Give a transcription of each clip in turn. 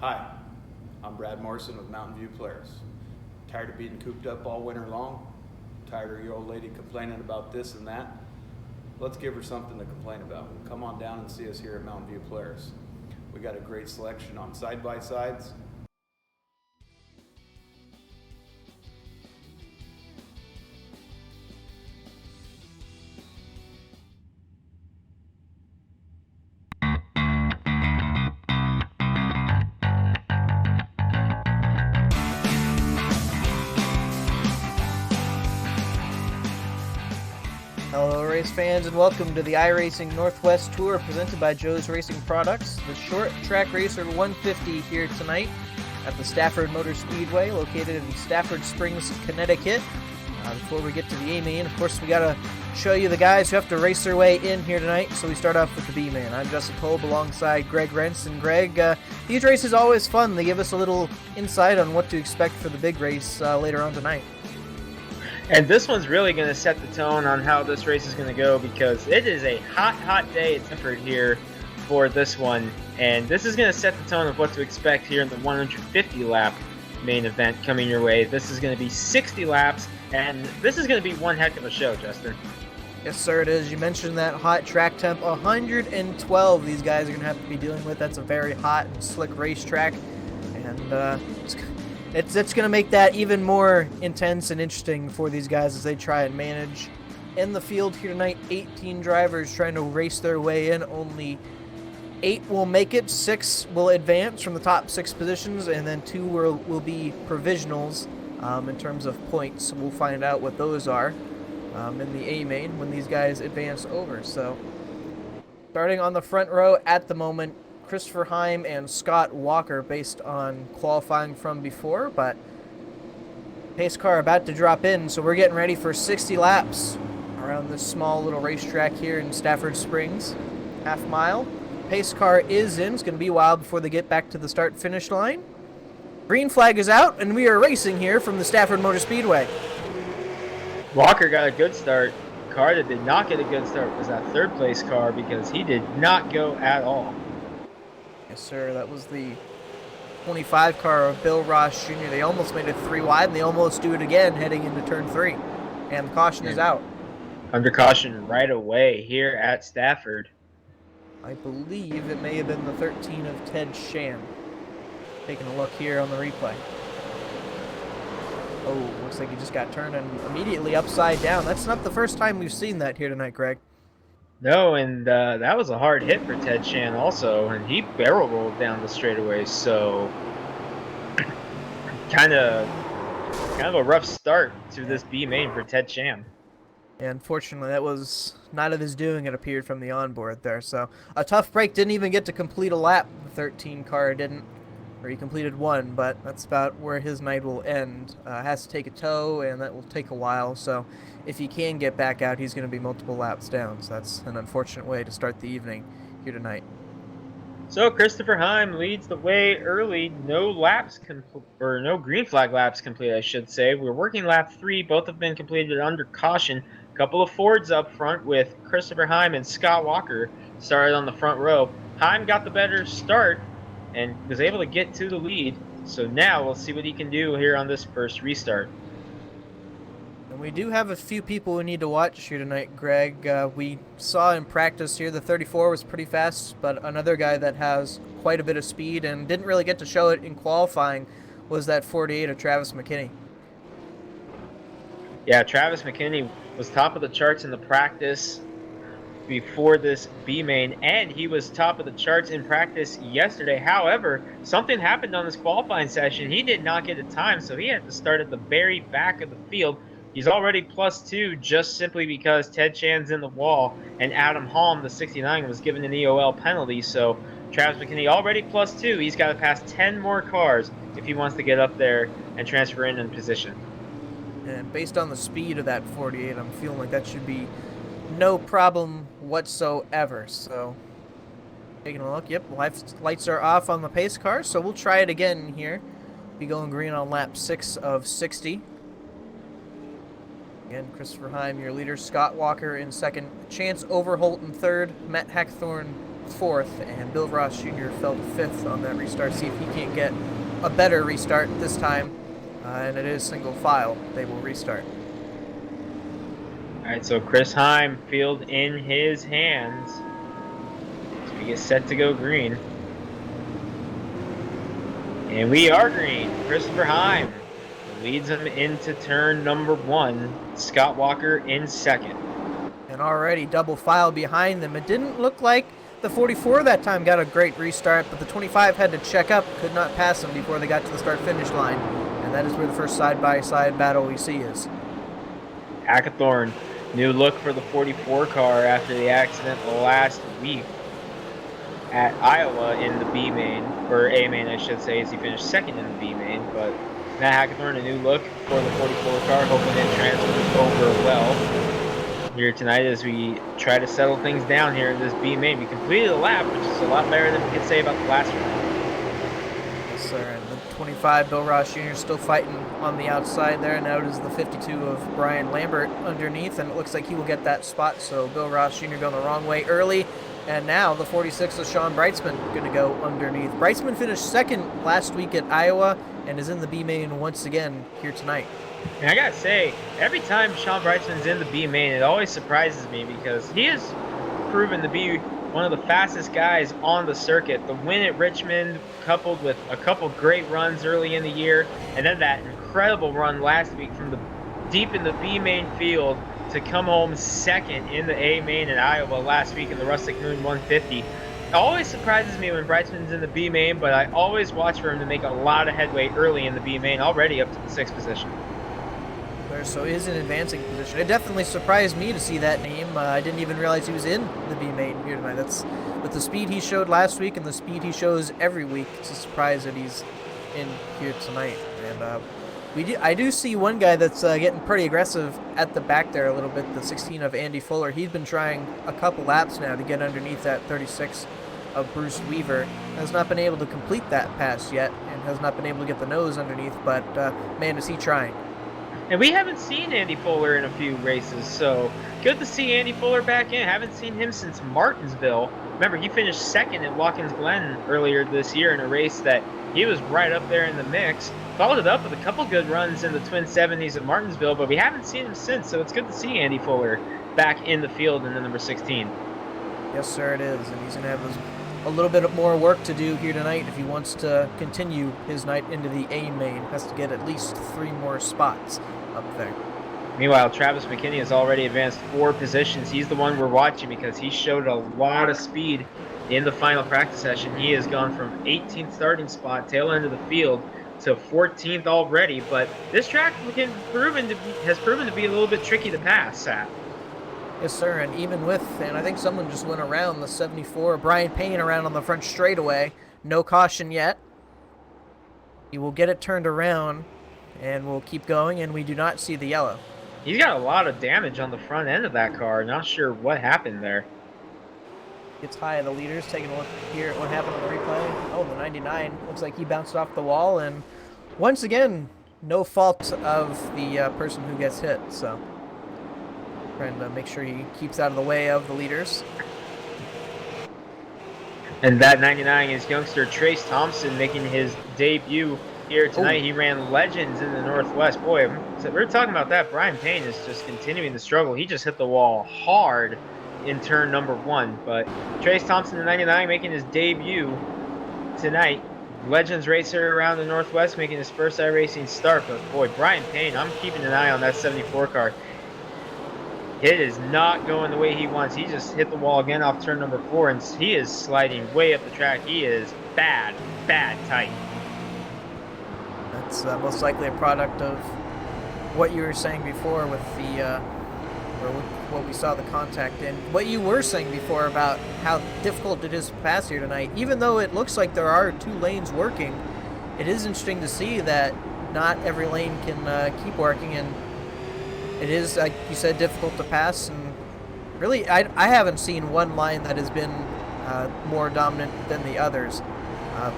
Hi, I'm Brad Morrison with MountainView Polaris. Tired of being cooped up all winter long? Tired of your old lady complaining about this and that? Let's give her something to complain about. Come on down and see us here at MountainView Polaris. We got a great selection on side-by-sides. Hello race fans and welcome to the iRacing Northwest Tour presented by Joe's Racing Products. The short track racer 150 here tonight at the Stafford Motor Speedway located in Stafford Springs, Connecticut. Before we get to the A-Main, of course we got to show you the guys who have to race their way in here tonight, so we start off with the B-Main. I'm Justin Kolb alongside Greg Rentz, and Greg, these races are always fun. They give us a little insight on what to expect for the big race later on tonight. And this one's really going to set the tone on how this race is going to go because it is a hot day at Stafford here for this one. And this is going to set the tone of what to expect here in the 150-lap main event coming your way. This is going to be 60 laps, and this is going to be one heck of a show, Justin. Yes, sir, it is. You mentioned that hot track temp. 112 these guys are going to have to be dealing with. That's a very hot and slick racetrack. And it's going to make that even more intense and interesting for these guys as they try and manage. In the field here tonight, 18 drivers trying to race their way in. Only 8 will make it, 6 will advance from the top 6 positions, and then 2 will be provisionals in terms of points. We'll find out what those are in the A-Main when these guys advance over. So starting on the front row at the moment, Christopher Heim and Scott Walker based on qualifying from before, but pace car about to drop in, so we're getting ready for 60 laps around this small little racetrack here in Stafford Springs. Half mile. Pace car is in. It's going to be a while before they get back to the start-finish line. Green flag is out, and we are racing here from the Stafford Motor Speedway. Walker got a good start. The car that did not get a good start was that third-place car because he did not go at all. Yes, sir. That was the 25 car of Bill Ross Jr. They almost made it 3 wide, and they almost do it again heading into turn 3. And the caution is out. Under caution right away here at Stafford. I believe it may have been the 13 of Ted Sham. Taking a look here on the replay. Oh, looks like he just got turned and immediately upside down. That's not the first time we've seen that here tonight, Greg. No, and that was a hard hit for Ted Shan also, and he barrel rolled down the straightaway, so kind of a rough start to this B main for Ted Sham. And unfortunately, that was not of his doing, it appeared, from the onboard there. So a tough break, didn't even get to complete a lap. The 13 car didn't, or he completed 1, but that's about where his night will end. Has to take a tow, and that will take a while, so if he can get back out, he's going to be multiple laps down. So that's an unfortunate way to start the evening here tonight. So Christopher Heim leads the way early. No laps or no green flag laps complete, I should say. We're working lap 3. Both have been completed under caution. A couple of Fords up front with Christopher Heim and Scott Walker started on the front row. Heim got the better start and was able to get to the lead. So now we'll see what he can do here on this first restart. And we do have a few people we need to watch here tonight, Greg. We saw in practice here the 34 was pretty fast, but another guy that has quite a bit of speed and didn't really get to show it in qualifying was that 48 of Travis McKinney. Yeah, Travis McKinney was top of the charts in the practice before this B main, and he was top of the charts in practice yesterday. However, something happened on this qualifying session. He did not get a time, so he had to start at the very back of the field. He's already +2 just simply because Ted Chan's in the wall and Adam Halm, the 69, was given an EOL penalty. So Travis McKinney already +2. He's got to pass 10 more cars if he wants to get up there and transfer in position. And based on the speed of that 48, I'm feeling like that should be no problem whatsoever. So taking a look, yep, lights are off on the pace car, so we'll try it again here. Be going green on lap 6 of 60. Again, Christopher Heim, your leader. Scott Walker in second. Chance Overholt in third. Matt Hackthorne 4th, and Bill Ross Jr. fell to 5th on that restart. See if he can't get a better restart this time, and it is single file. They will restart. All right, so Chris Heim, field in his hands. So we get set to go green. And we are green. Christopher Heim leads him into turn number 1. Scott Walker in second. And already double file behind them. It didn't look like the 44 that time got a great restart, but the 25 had to check up, could not pass them before they got to the start-finish line. And that is where the first side-by-side battle we see is. Hackathorn, new look for the 44 car after the accident last week at Iowa in the B main, or A main I should say, as he finished second in the B main. But Matt Hackathorn, a new look for the 44 car, hoping it transfers over well here tonight as we try to settle things down here in this B main. We completed a lap, which is a lot better than we could say about the last one. Yes, sir. And the 25, Bill Ross Jr. still fighting on the outside there. Now it is the 52 of Brian Lambert underneath, and it looks like he will get that spot. So Bill Ross Jr. going the wrong way early. And now the 46 of Sean Breitzman going to go underneath. Breitzman finished second last week at Iowa and is in the B main once again here tonight. And I gotta say, every time Sean Breitzman's in the B main, it always surprises me because he has proven to be one of the fastest guys on the circuit. The win at Richmond, coupled with a couple great runs early in the year, and then that incredible run last week from the deep in the B main field to come home second in the A main in Iowa last week in the Rustic Moon 150. It always surprises me when Breitzman's in the B main, but I always watch for him to make a lot of headway early in the B main, already up to the 6th position. So he's in advancing position. It definitely surprised me to see that name. I didn't even realize he was in the B main here tonight. That's with the speed he showed last week and the speed he shows every week. It's a surprise that he's in here tonight. And I do see one guy that's getting pretty aggressive at the back there a little bit. The 16 of Andy Fuller. He's been trying a couple laps now to get underneath that 36 of Bruce Weaver. Has not been able to complete that pass yet, and has not been able to get the nose underneath. But man, is he trying! And we haven't seen Andy Fuller in a few races, so good to see Andy Fuller back in. Haven't seen him since Martinsville. Remember, he finished second at Watkins Glen earlier this year in a race that he was right up there in the mix. Followed it up with a couple good runs in the Twin 70s at Martinsville, but we haven't seen him since, so it's good to see Andy Fuller back in the field in the number 16. Yes, sir, it is, and he's going to have a little bit more work to do here tonight if he wants to continue his night into the A main. Has to get at least 3 more spots up there. Meanwhile, Travis McKinney has already advanced 4 positions. He's the one we're watching because he showed a lot of speed in the final practice session. He has gone from 18th starting spot, tail end of the field, to 14th already. But this track has proven to be a little bit tricky to pass, Seth. Yes, sir, and even with, and I think someone just went around the 74, Brian Payne around on the front straightaway. No caution yet. He will get it turned around, and we'll keep going, and we do not see the yellow. He's got a lot of damage on the front end of that car. Not sure what happened there. Gets high of the leaders, taking a look here at what happened on the replay. Oh, the 99 looks like he bounced off the wall, and once again, no fault of the person who gets hit, so trying to make sure he keeps out of the way of the leaders. And that 99 is youngster Trace Thompson making his debut here tonight. He ran Legends in the Northwest. Boy, we're talking about that. Brian Payne is just continuing to struggle. He just hit the wall hard in turn number 1. But Trace Thompson, the 99, making his debut tonight. Legends racer around the Northwest, making his first iRacing start. But boy, Brian Payne, I'm keeping an eye on that 74 car. It is not going the way he wants. He just hit the wall again off turn number 4, and he is sliding way up the track. He is bad tight. That's most likely a product of what you were saying before with the, or what we saw the contact in. What you were saying before about how difficult it is to pass here tonight. Even though it looks like there are 2 lanes working, it is interesting to see that not every lane can keep working, and it is, like you said, difficult to pass. And really, I haven't seen one line that has been more dominant than the others.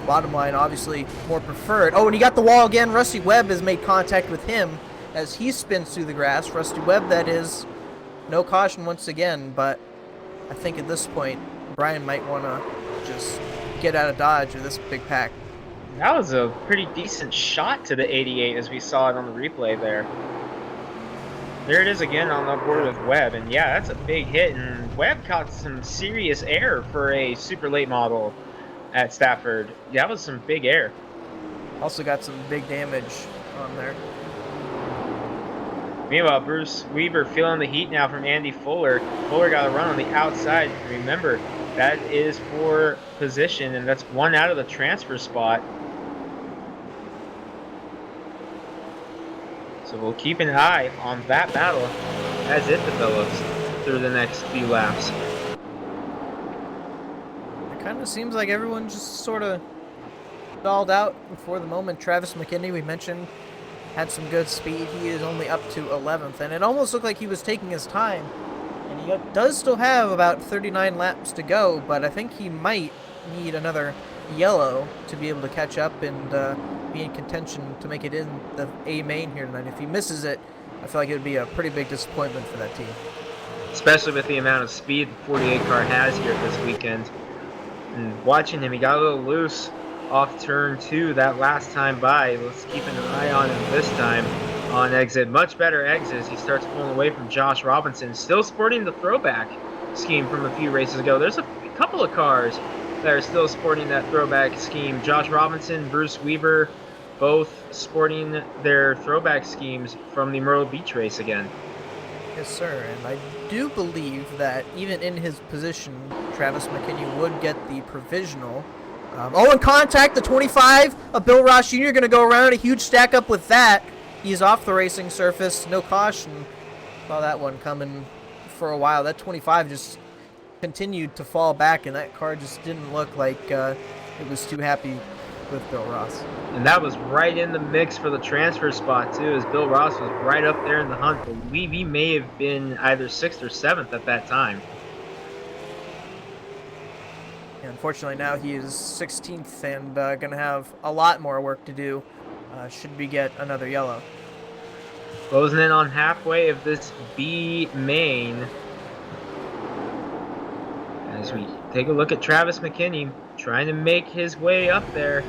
Bottom line, obviously, more preferred. Oh, and he got the wall again. Rusty Webb has made contact with him as he spins through the grass. Rusty Webb, that is, no caution once again, but I think at this point, Margheim might want to just get out of dodge of this big pack. That was a pretty decent shot to the 88 as we saw it on the replay there. There it is again on the board with Webb, and yeah, that's a big hit, and Webb caught some serious air for a super late model at Stafford. That was some big air. Also got some big damage on there. Meanwhile, Bruce Weaver feeling the heat now from Andy Fuller. Fuller got a run on the outside. Remember, that is for position, and that's one out of the transfer spot. So we'll keep an eye on that battle as it develops through the next few laps. It kind of seems like everyone just sort of stalled out before the moment. Travis McKinney, we mentioned, had some good speed. He is only up to 11th, and it almost looked like he was taking his time. And he does still have about 39 laps to go, but I think he might need another yellow to be able to catch up and be in contention to make it in the A main here tonight. If he misses it, I feel like it would be a pretty big disappointment for that team. Especially with the amount of speed the 48 car has here this weekend. And watching him, he got a little loose off turn 2 that last time by. Let's keep an eye on him this time on exit. Much better exits. He starts pulling away from Josh Robinson, still sporting the throwback scheme from a few races ago. There's a couple of cars that are still sporting that throwback scheme. Josh Robinson, Bruce Weaver, both sporting their throwback schemes from the Myrtle Beach race again. Yes, sir, and I do believe that even in his position, Travis McKinney would get the provisional. In contact, the 25 of Bill Ross Jr. going to go around, a huge stack up with that. He's off the racing surface, no caution. Saw that one coming for a while. That 25 just continued to fall back, and that car just didn't look like it was too happy with Bill Ross. And that was right in the mix for the transfer spot, too, as Bill Ross was right up there in the hunt. I believe he may have been either 6th or 7th at that time. Unfortunately, now he is 16th and going to have a lot more work to do should we get another yellow. Closing in on halfway of this B main. As we take a look at Travis McKinney trying to make his way up there.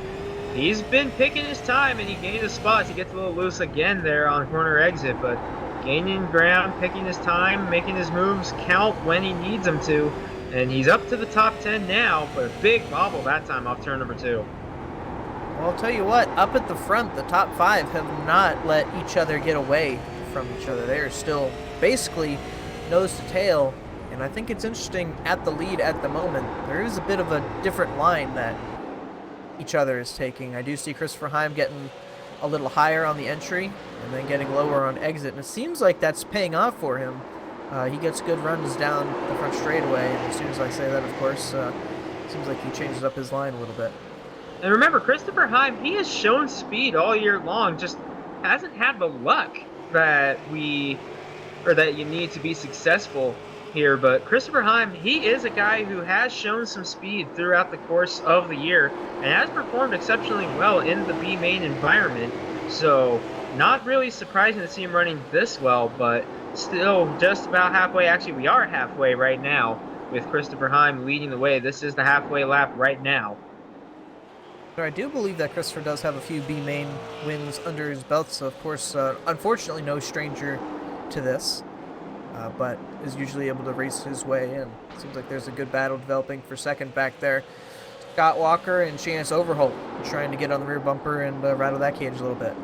He's been picking his time, and he gained a spot. He gets a little loose again there on corner exit, but gaining ground, picking his time, making his moves count when he needs them to. And he's up to the top 10 now, but a big bobble that time off turn number 2. Well, I'll tell you what, up at the front, the top 5 have not let each other get away from each other. They are still basically nose to tail, and I think it's interesting at the lead at the moment. There is a bit of a different line that each other is taking. I do see Christopher Heim getting a little higher on the entry and then getting lower on exit, and it seems like that's paying off for him. He gets good runs down the front straightaway, and as soon as I say that, of course, seems like he changes up his line a little bit. And remember, Christopher Heim, he has shown speed all year long, just hasn't had the luck that you need to be successful here. But Christopher Heim, he is a guy who has shown some speed throughout the course of the year and has performed exceptionally well in the B main environment. So not really surprising to see him running this well, but still just about halfway. Actually, we are halfway right now with Christopher Heim leading the way. This is the halfway lap right now. So I do believe that Christopher does have a few B main wins under his belt, so of course, unfortunately no stranger to this, but is usually able to race his way in. Seems like there's a good battle developing for second back there. Scott Walker and Shannis Overholt trying to get on the rear bumper and rattle that cage a little bit.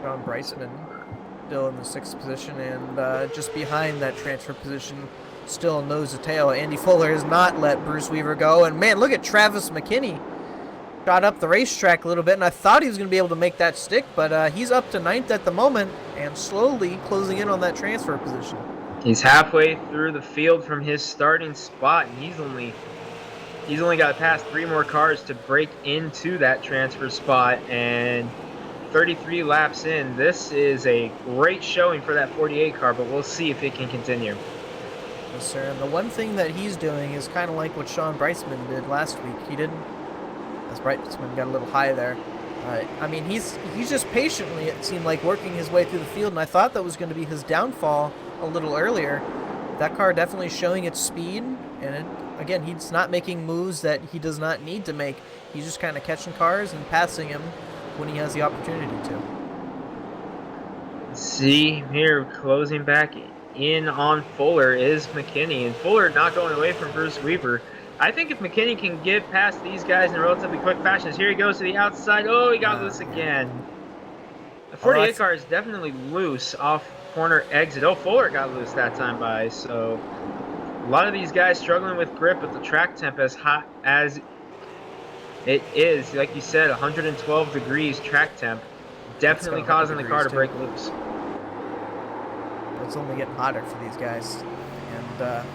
John Bryceman still in the 6th position, and just behind that transfer position, still nose to tail. Andy Fuller has not let Bruce Weaver go, and man, look at Travis McKinney. Got up the racetrack a little bit, and I thought he was going to be able to make that stick, but he's up to 9th at the moment, and slowly closing in on that transfer position. He's halfway through the field from his starting spot, and he's only got to pass 3 more cars to break into that transfer spot, and 33 laps in. This is a great showing for that 48 car, but we'll see if it can continue. Yes, sir. And the one thing that he's doing is kind of like what Sean Bryceman did last week. He didn't, as Bryceman got a little high there, I mean, he's just patiently, it seemed like, working his way through the field, and I thought that was going to be his downfall a little earlier. That car definitely showing its speed, and again, he's not making moves that he does not need to make. He's just kind of catching cars and passing him when he has the opportunity to. See here, closing back in on Fuller is McKinney, and Fuller not going away from Bruce Weaver. I think if McKinney can get past these guys in a relatively quick fashion, as here he goes to the outside. Oh, he got loose again. The 48 car is definitely loose off corner exit. Oh, Fuller got loose that time by. So a lot of these guys struggling with grip with the track temp as hot as it is. Like you said, 112 degrees track temp. Definitely causing the car to break loose. It's only getting hotter for these guys. And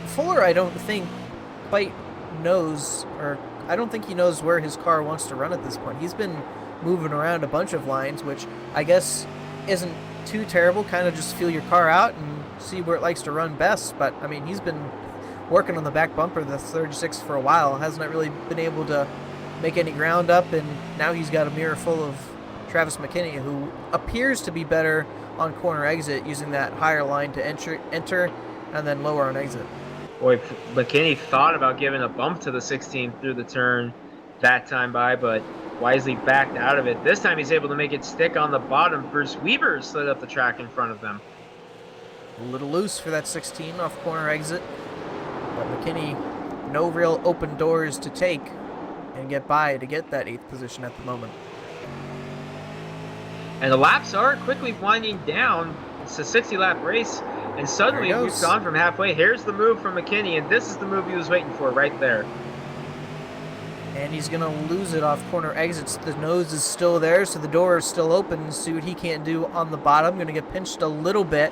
Fuller, I don't think quite knows, or I don't think he knows where his car wants to run at this point. He's been moving around a bunch of lines, which I guess isn't too terrible. Kind of just feel your car out and see where it likes to run best. But I mean, he's been working on the back bumper of the 36 for a while. Hasn't really been able to make any ground up, and now he's got a mirror full of Travis McKinney, who appears to be better on corner exit, using that higher line to enter and then lower on exit. Boy, McKinney thought about giving a bump to the 16 through the turn that time by, but wisely backed out of it. This time he's able to make it stick on the bottom. Bruce Weaver slid up the track in front of them. A little loose for that 16 off corner exit, but McKinney, no real open doors to take and get by to get that 8th position at the moment. And the laps are quickly winding down. It's a 60-lap race, and suddenly we've gone from halfway. Here's the move from McKinney, and this is the move he was waiting for right there. And he's going to lose it off corner exits. The nose is still there, so the door is still open. See what he can't do on the bottom. Going to get pinched a little bit.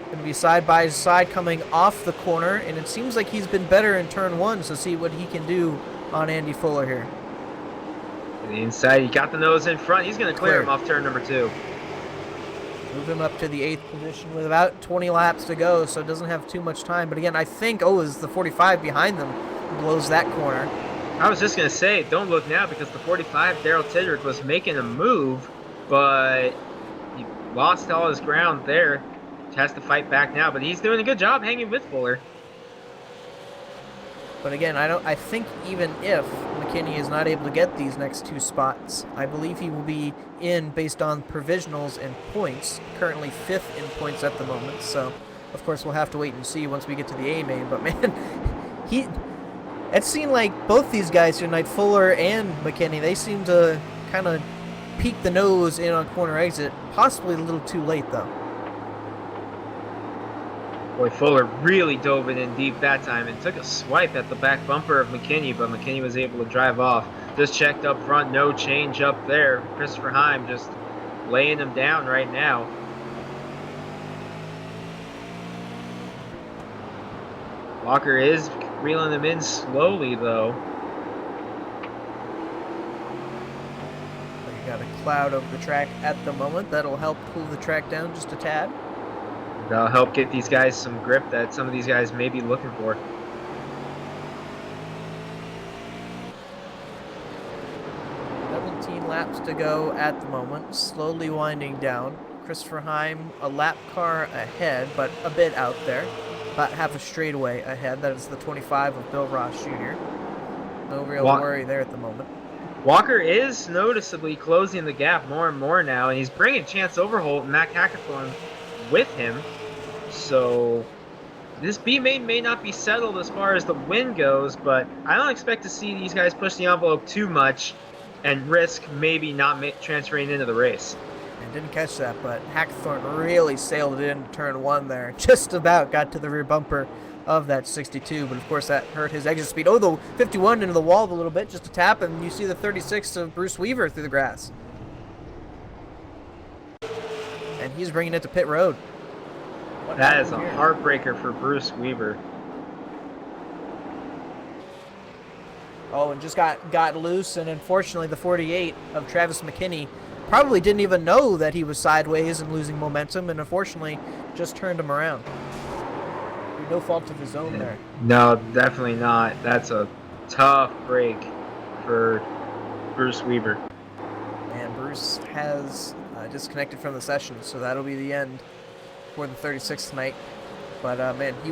Going to be side by side coming off the corner, and it seems like he's been better in turn 1, so see what he can do on Andy Fuller here. To the inside, he got the nose in front. He's going to clear him off turn number 2. Move him up to the 8th position with about 20 laps to go, so it doesn't have too much time. But again, I think, is the 45 behind them blows that corner. I was just going to say, don't look now, because the 45, Daryl Tidrick, was making a move, but he lost all his ground there. Has to fight back now, but he's doing a good job hanging with Fuller. But again, I think even if McKinney is not able to get these next 2 spots, I believe he will be in based on provisionals and points. Currently 5th in points at the moment, so of course we'll have to wait and see once we get to the A main. But man, it seemed like both these guys tonight, Fuller and McKinney, they seem to kind of peek the nose in on corner exit, possibly a little too late though. Boy, Fuller really dove it in deep that time and took a swipe at the back bumper of McKinney, but McKinney was able to drive off. Just checked up front, no change up there. Christopher Heim just laying him down right now. Walker is reeling him in slowly, though. You got a cloud over the track at the moment. That'll help cool the track down just a tad. That'll help get these guys some grip that some of these guys may be looking for. Laps to go at the moment, slowly winding down. Christopher Heim, a lap car ahead, but a bit out there. About half a straightaway ahead. That is the 25 of Bill Ross Jr. No real worry there at the moment. Walker is noticeably closing the gap more and more now, and he's bringing Chance Overholt and Mac Hackathorn with him. So this B main may not be settled as far as the win goes, but I don't expect to see these guys push the envelope too much and risk maybe not transferring into the race. I didn't catch that, but Hackathorn really sailed it into turn 1 there. Just about got to the rear bumper of that 62, but of course that hurt his exit speed. Oh, the 51 into the wall a little bit, just a tap, and you see the 36 of Bruce Weaver through the grass. And he's bringing it to pit road. That is a heartbreaker for Bruce Weaver. Oh, and just got loose, and unfortunately the 48 of Travis McKinney probably didn't even know that he was sideways and losing momentum, and unfortunately just turned him around. No fault of his own there. No, definitely not. That's a tough break for Bruce Weaver. And Bruce has disconnected from the session, so that'll be the end for the 36th tonight. But man, he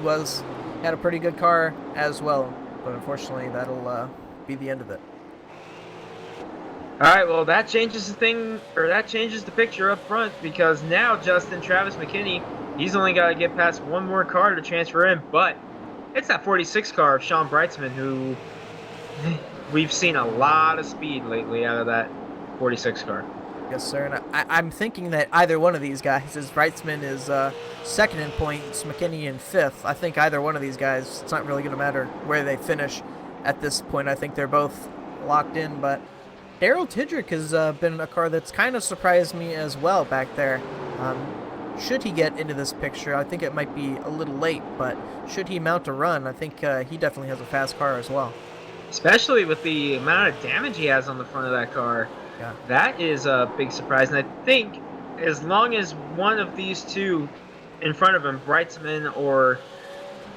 had a pretty good car as well, but unfortunately that'll be the end of it. All right, well that changes the picture up front, because now Travis McKinney, he's only got to get past one more car to transfer in, but it's that 46 car of Sean Brightsman, who we've seen a lot of speed lately out of that 46 car. Yes, sir. And I'm thinking that either one of these guys, as Brightsman is second in points, McKinney in fifth. I think either one of these guys, it's not really going to matter where they finish at this point. I think they're both locked in. But Daryl Tidrick has been a car that's kind of surprised me as well back there. Should he get into this picture, I think it might be a little late, but should he mount a run, I think he definitely has a fast car as well. Especially with the amount of damage he has on the front of that car. Yeah. That is a big surprise. And I think as long as one of these two in front of him, Brightsman or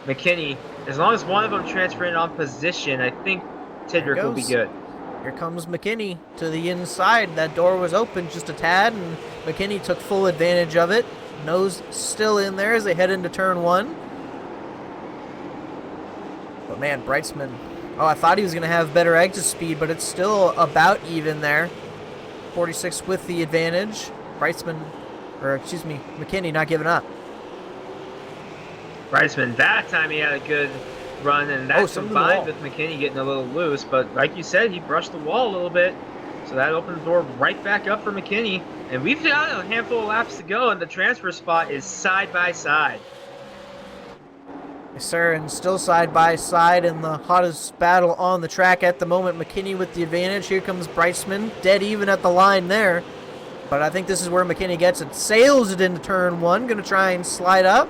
McKinney, as long as one of them transfer in on position, I think Tidrick will be good. Here comes McKinney to the inside. That door was open just a tad, and McKinney took full advantage of it. Nose still in there as they head into turn one. But man, Brightsman, I thought he was going to have better exit speed, but it's still about even there. 46 with the advantage. McKinney not giving up. Brightsman, that time he had a good run, and that's combined with McKinney getting a little loose. But like you said, he brushed the wall a little bit, so that opened the door right back up for McKinney. And we've got a handful of laps to go, and the transfer spot is side by side. Yes, sir, and still side by side in the hottest battle on the track at the moment. McKinney with the advantage. Here comes Brightsman, dead even at the line there. But I think this is where McKinney gets it. Sails it into turn one. Going to try and slide up.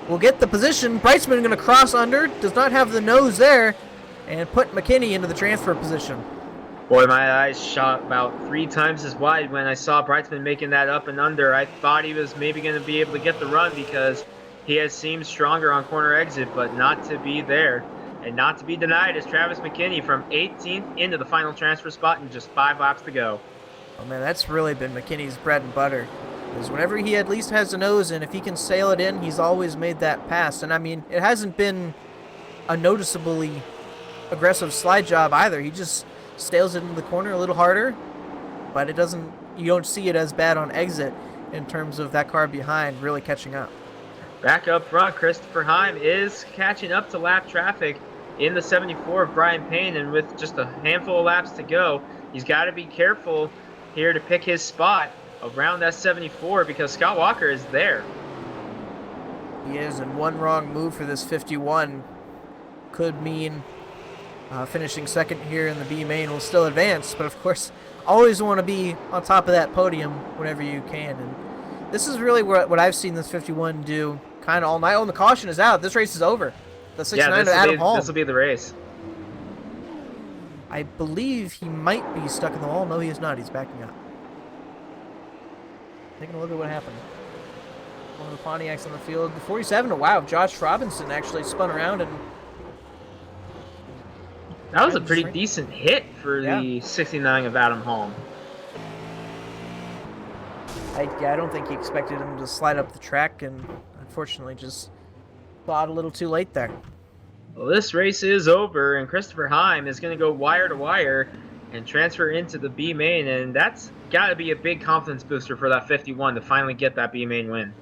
Will get the position. Brightsman going to cross under. Does not have the nose there. And put McKinney into the transfer position. Boy, my eyes shot about 3 times as wide when I saw Brightsman making that up and under. I thought he was maybe going to be able to get the run because he has seemed stronger on corner exit, but not to be there. And not to be denied is Travis McKinney from 18th into the final transfer spot in just 5 laps to go. Oh man, that's really been McKinney's bread and butter. Because whenever he at least has a nose in, if he can sail it in, he's always made that pass. And I mean, it hasn't been a noticeably aggressive slide job either. He just sails it into the corner a little harder, but you don't see it as bad on exit in terms of that car behind really catching up. Back up front, Christopher Heim is catching up to lap traffic in the 74 of Brian Payne, and with just a handful of laps to go, he's got to be careful here to pick his spot around that 74 because Scott Walker is there. He is, and one wrong move for this 51 could mean finishing second here in the B main will still advance, but of course, always want to be on top of that podium whenever you can. And this is really what I've seen this 51 do kind of all night. Oh, and the caution is out. This race is over. The 69 of Adam Hall. This will be the race. I believe he might be stuck in the wall. No, he is not. He's backing up. Taking a look at what happened. One of the Pontiacs on the field. The 47, wow, Josh Robinson actually spun around and... That was a pretty decent hit for the 69 of Adam Hall. I don't think he expected him to slide up the track, and unfortunately just thought a little too late there. Well, this race is over, and Christopher Heim is going to go wire to wire and transfer into the B main, and that's got to be a big confidence booster for that 51 to finally get that B main win.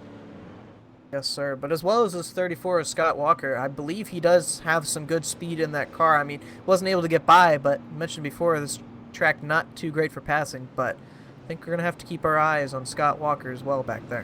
Yes, sir. But as well as this 34 of Scott Walker, I believe he does have some good speed in that car. I mean, wasn't able to get by, but mentioned before, this track not too great for passing, but I think we're going to have to keep our eyes on Scott Walker as well back there.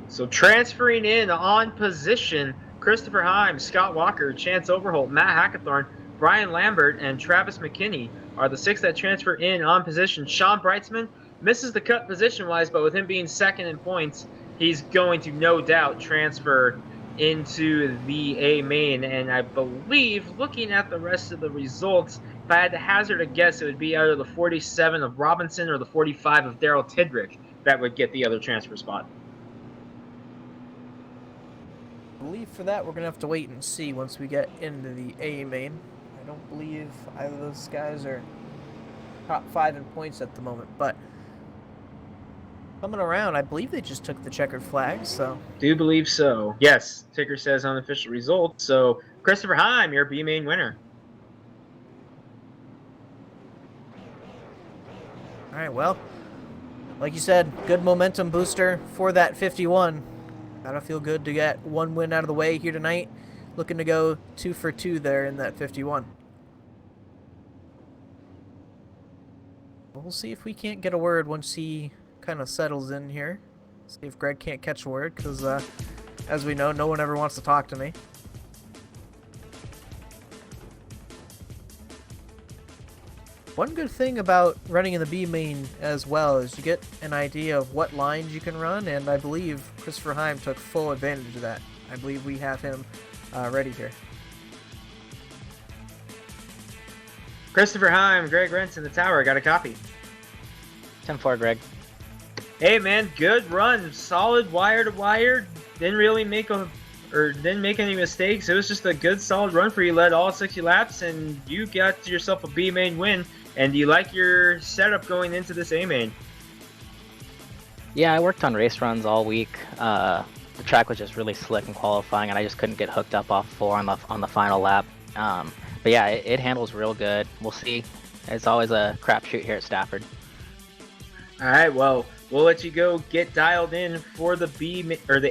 So transferring in on position, Christopher Heim, Scott Walker, Chance Overholt, Matt Hackathorn, Brian Lambert, and Travis McKinney are the 6 that transfer in on position. Sean Brightsman misses the cut position-wise, but with him being second in points, he's going to no doubt transfer into the A main. And I believe, looking at the rest of the results, if I had to hazard a guess, it would be either the 47 of Robinson or the 45 of Daryl Tidrick that would get the other transfer spot. I believe for that we're going to have to wait and see once we get into the A main. I don't believe either of those guys are top 5 in points at the moment, but coming around, I believe they just took the checkered flag, so. Do believe so. Yes, ticker says unofficial result. So, Christopher Heim, your B main winner. All right, well, like you said, good momentum booster for that 51. Gotta feel good to get one win out of the way here tonight. Looking to go 2 for 2 there in that 51. We'll see if we can't get a word once he kind of settles in here. See if Greg can't catch a word, because as we know, no one ever wants to talk to me. One good thing about running in the B main as well is you get an idea of what lines you can run, and I believe Christopher Heim took full advantage of that. I believe we have him ready here. Christopher Heim, Greg Rentz in the tower. Got a copy. 10-4, Greg. Hey man, good run, solid wire to wire. Didn't really make any mistakes. It was just a good, solid run for you. Led all 60 laps, and you got yourself a B main win. And do you like your setup going into this A main? Yeah, I worked on race runs all week. The track was just really slick in qualifying, and I just couldn't get hooked up off 4 on the final lap. But yeah, it handles real good. We'll see. It's always a crapshoot here at Stafford. All right, well, we'll let you go get dialed in for the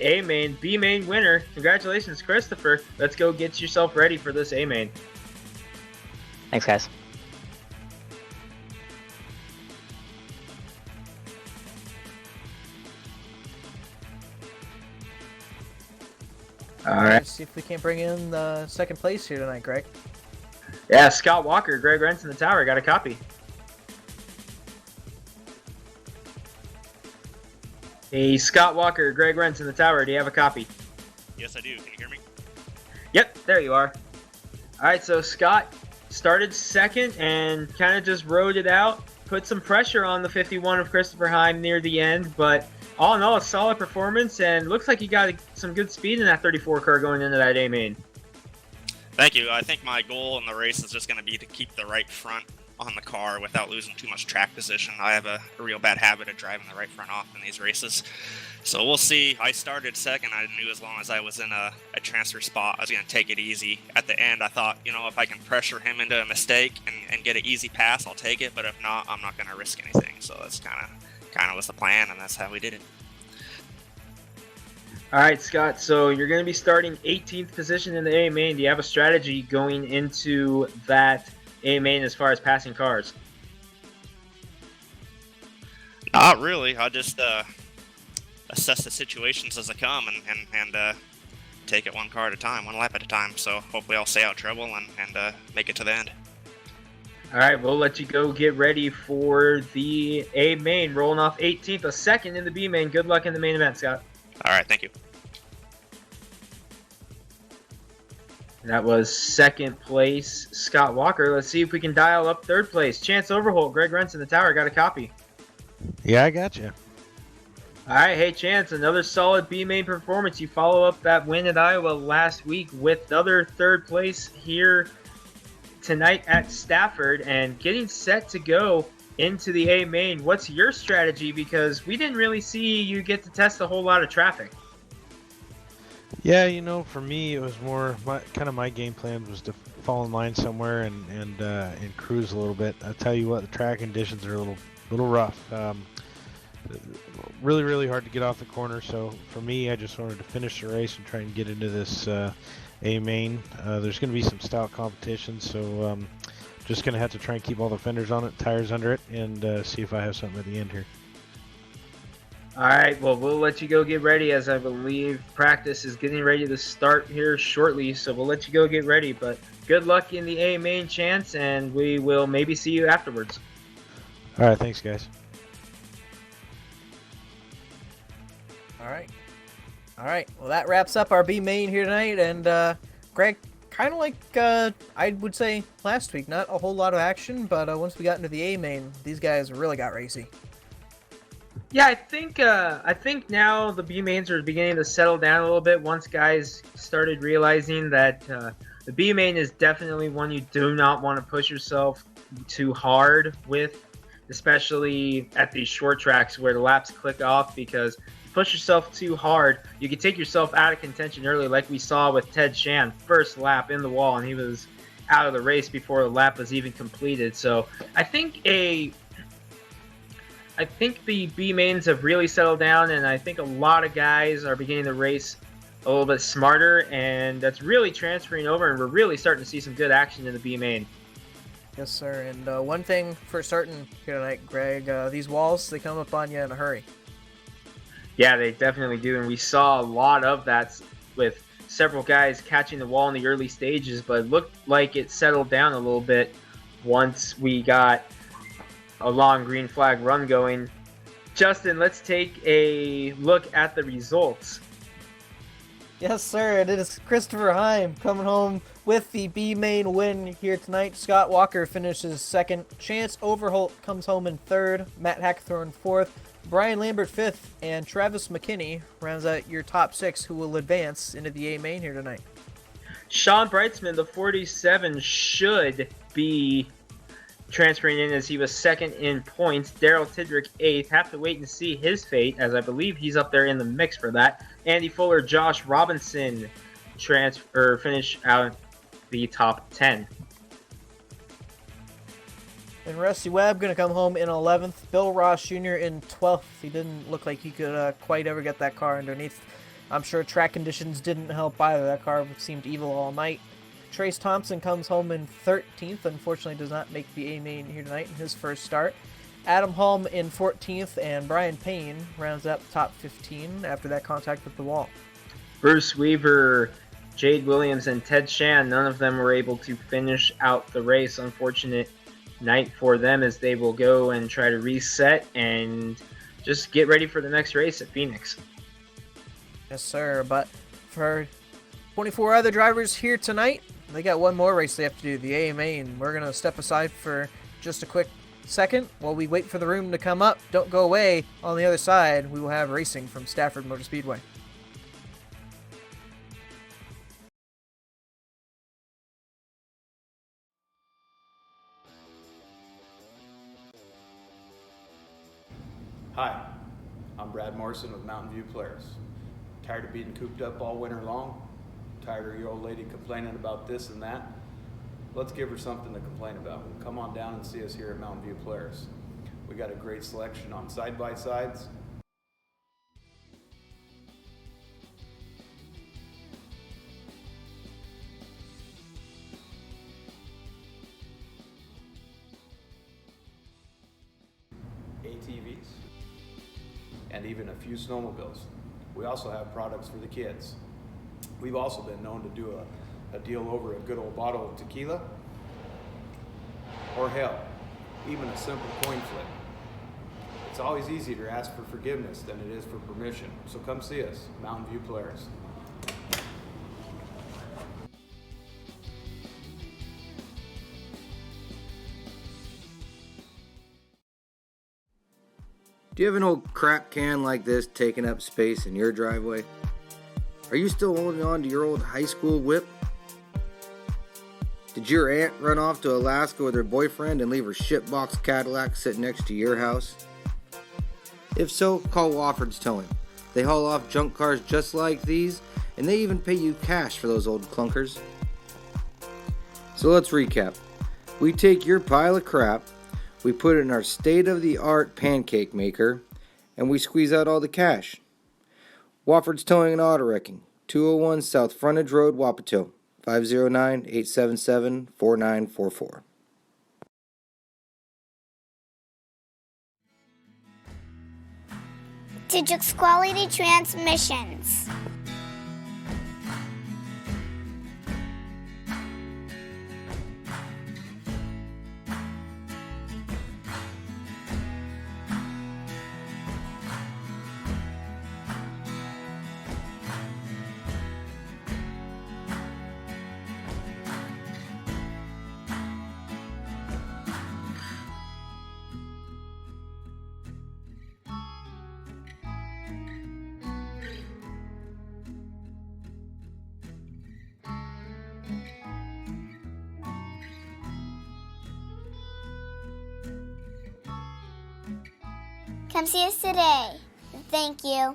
A main, B main winner. Congratulations, Christopher. Let's go get yourself ready for this A main. Thanks, guys. All right. Let's see if we can't bring in the second place here tonight, Greg. Yeah, Scott Walker, Greg Rentz in the tower. Got a copy. Hey, Scott Walker, Greg Rentz in the tower. Do you have a copy? Yes, I do. Can you hear me? Yep, there you are. All right, so Scott started second and kind of just rode it out. Put some pressure on the 51 of Christopher Heim near the end, but all in all, a solid performance, and looks like you got some good speed in that 34 car going into that A main. Thank you. I think my goal in the race is just going to be to keep the right front on the car without losing too much track position. I have a real bad habit of driving the right front off in these races. So we'll see. I started second. I knew as long as I was in a transfer spot, I was going to take it easy. At the end, I thought, if I can pressure him into a mistake and get an easy pass, I'll take it. But if not, I'm not going to risk anything. So that's kind of was the plan, and that's how we did it. All right, Scott, so you're going to be starting 18th position in the A main. Do you have a strategy going into that A main as far as passing cars? Not really. I just assess the situations as they come and take it one car at a time, one lap at a time. So hopefully I'll stay out of trouble and make it to the end. All right, we'll let you go get ready for the A main. Rolling off 18th, a second in the B main. Good luck in the main event, Scott. All right, thank you. That was second place, Scott Walker. Let's see if we can dial up third place. Chance Overholt, Greg Rentz in the tower. Got a copy. Yeah, I got you. All right, hey, Chance, another solid B main performance. You follow up that win at Iowa last week with another third place here tonight at Stafford and getting set to go into the A main. What's your strategy? Because we didn't really see you get to test a whole lot of traffic. Yeah, for me, it was more my game plan was to fall in line somewhere and cruise a little bit. I'll tell you what, the track conditions are a little rough. Really, really hard to get off the corner. So for me, I just wanted to finish the race and try and get into this A main. There's going to be some stout competition, so just going to have to try and keep all the fenders on it, tires under it, and see if I have something at the end here. All right, well, we'll let you go get ready, as I believe practice is getting ready to start here shortly. So we'll let you go get ready, but good luck in the A main, Chance, and we will maybe see you afterwards. All right, thanks, guys. All right. Well, that wraps up our B main here tonight. And Greg, kind of like I would say last week, not a whole lot of action, but once we got into the A main, these guys really got racy. Yeah, I think now the B mains are beginning to settle down a little bit once guys started realizing that The B main is definitely one you do not want to push yourself too hard with, especially at these short tracks where the laps click off, because if you push yourself too hard, you can take yourself out of contention early, like we saw with Ted Shan, first lap in the wall, and he was out of the race before the lap was even completed. So I think the B mains have really settled down, and I think a lot of guys are beginning to race a little bit smarter, and that's really transferring over, and we're really starting to see some good action in the B main. Yes, sir. And one thing for certain here tonight, Greg, these walls, they come up on you in a hurry. Yeah, they definitely do, and we saw a lot of that with several guys catching the wall in the early stages, but it looked like it settled down a little bit once we got a long green flag run going. Justin, let's take a look at the results. Yes, sir. It is Christopher Heim coming home with the B main win here tonight. Scott Walker finishes second. Chance Overholt comes home in third. Matt Hackthorne fourth. Brian Lambert fifth. And Travis McKinney rounds out your top six, who will advance into the A main here tonight. Sean Brightsman, the 47, should be transferring in as he was second in points. Daryl Tidrick eighth. Have to wait and see his fate, as I believe he's up there in the mix for that. Andy Fuller, Josh Robinson finish out the top 10. And Rusty Webb going to come home in 11th. Bill Ross Jr. in 12th. He didn't look like he could quite ever get that car underneath. I'm sure track conditions didn't help either. That car seemed evil all night. Trace Thompson comes home in 13th. Unfortunately does not make the A main here tonight in his first start. Adam Holm in 14th, and Brian Payne rounds up top 15 after that contact with the wall. Bruce Weaver, Jade Williams, and Ted Shan, none of them were able to finish out the race. Unfortunate night for them, as they will go and try to reset and just get ready for the next race at Phoenix. Yes, sir. But for 24 other drivers here tonight, they got one more race they have to do, the A main. We're going to step aside for just a quick second while we wait for the room to come up. Don't go away. On the other side, we will have racing from Stafford Motor Speedway. Hi, I'm Brad Morrison with MountainView Polaris. Tired of being cooped up all winter long? Tired of your old lady complaining about this and that? Let's give her something to complain about. Come on down and see us here at MountainView Polaris. We got a great selection on side-by-sides, ATVs, and even a few snowmobiles. We also have products for the kids. We've also been known to do a deal over a good old bottle of tequila, or hell, even a simple coin flip. It's always easier to ask for forgiveness than it is for permission. So come see us, MountainView Polaris. Do you have an old crap can like this taking up space in your driveway? Are you still holding on to your old high school whip? Did your aunt run off to Alaska with her boyfriend and leave her shitbox Cadillac sitting next to your house? If so, call Woffords Towing. They haul off junk cars just like these, and they even pay you cash for those old clunkers. So let's recap. We take your pile of crap, we put it in our state-of-the-art pancake maker, and we squeeze out all the cash. Woffords Towing and Auto Wrecking, 201 South Frontage Road, Wapato, 509-877-4944. Tidricks Quality Transmissions. Come see us today. Thank you.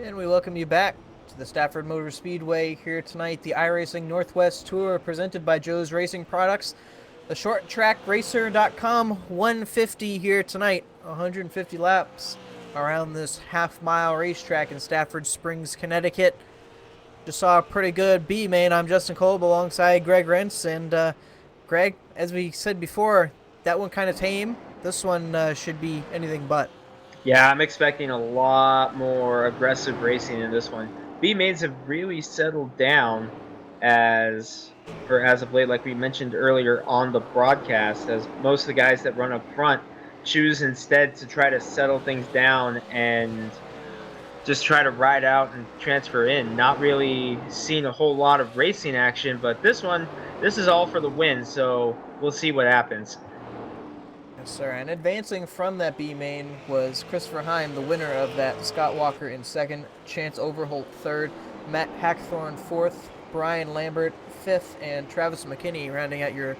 And we welcome you back to the Stafford Motor Speedway here tonight, the iRacing Northwest Tour presented by Joe's Racing Products. The shorttrackracer.com 150 here tonight, 150 laps around this half-mile racetrack in Stafford Springs, Connecticut. Just saw a pretty good B main. I'm Justin Kolb alongside Greg Rentz. And Greg, as we said before, that one kind of tame. This one should be anything but. Yeah, I'm expecting a lot more aggressive racing in this one. B-mains have really settled down as of late, like we mentioned earlier on the broadcast, as most of the guys that run up front choose instead to try to settle things down and just try to ride out and transfer in. Not really seeing a whole lot of racing action, but this is all for the win, so we'll see what happens. Yes, sir. And advancing from that B main was Christopher Heim, the winner of that. Scott Walker in second, Chance Overholt third, Matt Hackthorne fourth, Brian Lambert 5th, and Travis McKinney rounding out your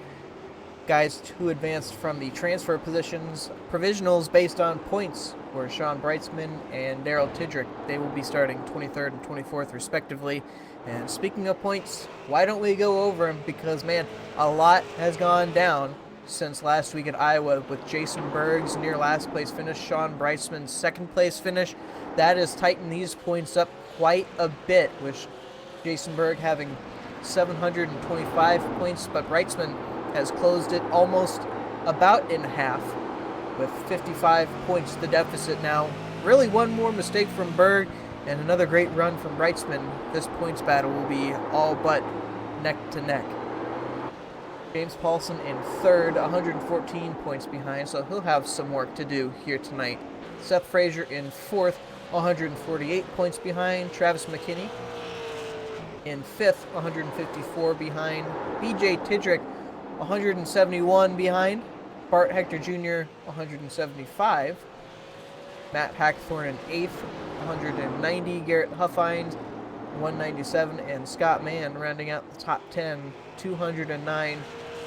guys who advanced from the transfer positions. Provisionals based on points were Sean Breitzman and Daryl Tidrick. They will be starting 23rd and 24th respectively. And speaking of points, why don't we go over them? Because, man, a lot has gone down since last week at Iowa with Jason Berg's near last place finish, Sean Breitzman's second place finish. That has tightened these points up quite a bit, with Jason Berg having 725 points, but Breitzman has closed it almost about in half with 55 points the deficit now. Really one more mistake from Berg and another great run from Breitzman. This points battle will be all but neck to neck. James Paulson in third, 114 points behind, so he'll have some work to do here tonight. Seth Fraser in fourth, 148 points behind. Travis McKinney in fifth, 154 behind. BJ Tidrick, 171 behind. Bart Hector Jr., 175. Matt Hackthorne in eighth, 190. Garrett Huffines, 197. And Scott Mann rounding out the top 10, 209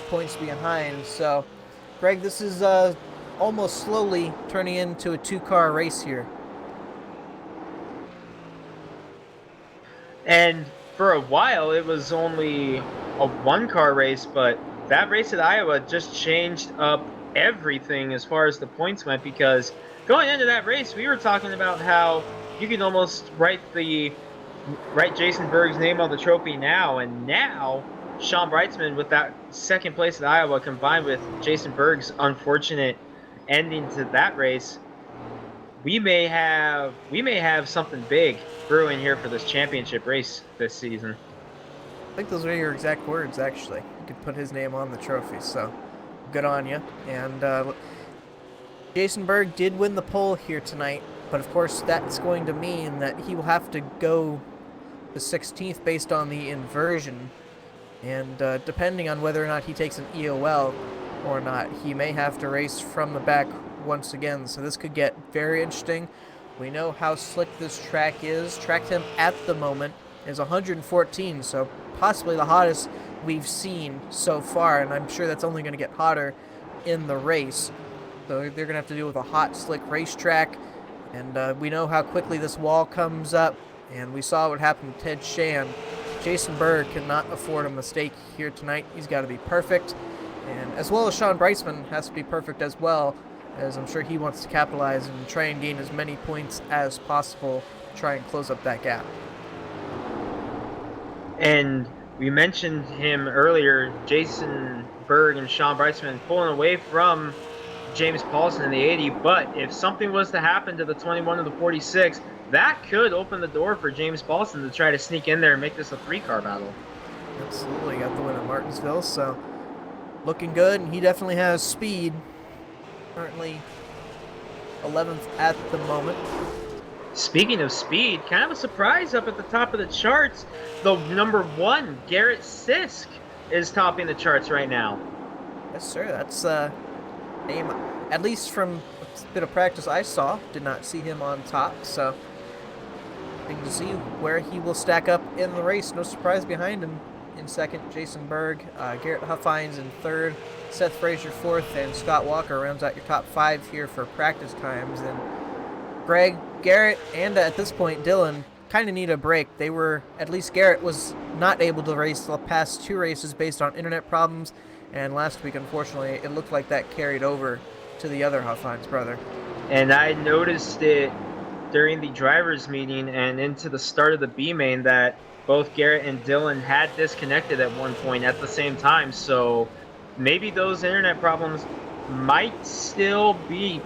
points behind. So, Greg, this is almost slowly turning into a two-car race here. And for a while, it was only a one-car race, but that race at Iowa just changed up everything as far as the points went, because going into that race, we were talking about how you can almost write Jason Berg's name on the trophy now, and now Sean Breitzman with that second place at Iowa combined with Jason Berg's unfortunate ending to that race, we may have something big brewing here for this championship race this season. I think those are your exact words, actually. You could put his name on the trophy, so good on you. And Jason Berg did win the pole here tonight, but of course that's going to mean that he will have to go the 16th based on the inversion. And depending on whether or not he takes an EOL or not, he may have to race from the back once again. So this could get very interesting. We know how slick this track is. Track temp at the moment is 114, so possibly the hottest we've seen so far, and I'm sure that's only going to get hotter in the race. So they're going to have to deal with a hot, slick racetrack, and we know how quickly this wall comes up, and we saw what happened to Ted Shan. Jason Berg cannot afford a mistake here tonight. He's got to be perfect, and as well as Sean Breitzman has to be perfect as well, as I'm sure he wants to capitalize and try and gain as many points as possible, try and close up that gap. And we mentioned him earlier, Jason Berg and Sean Breitzman pulling away from James Paulson in the 80, but if something was to happen to the 21 and the 46, that could open the door for James Paulson to try to sneak in there and make this a three-car battle. Absolutely, got the win at Martinsville, so looking good, and he definitely has speed. Currently 11th at the moment. Speaking of speed, kind of a surprise up at the top of the charts. The number one, Garrett Sisk, is topping the charts right now. Yes, sir. That's name, at least from a bit of practice I saw, did not see him on top. So, thing to see where he will stack up in the race. No surprise behind him in second, Jason Berg. Garrett Huffines in third. Seth Fraser fourth, and Scott Walker rounds out your top five here for practice times. And Greg, Garrett, and at this point Dylan kind of need a break. They were, at least Garrett was not able to race the past two races based on internet problems, and last week unfortunately it looked like that carried over to the other Huffines brother. And I noticed it during the drivers meeting and into the start of the B main that both Garrett and Dylan had disconnected at one point at the same time, so maybe those internet problems might still be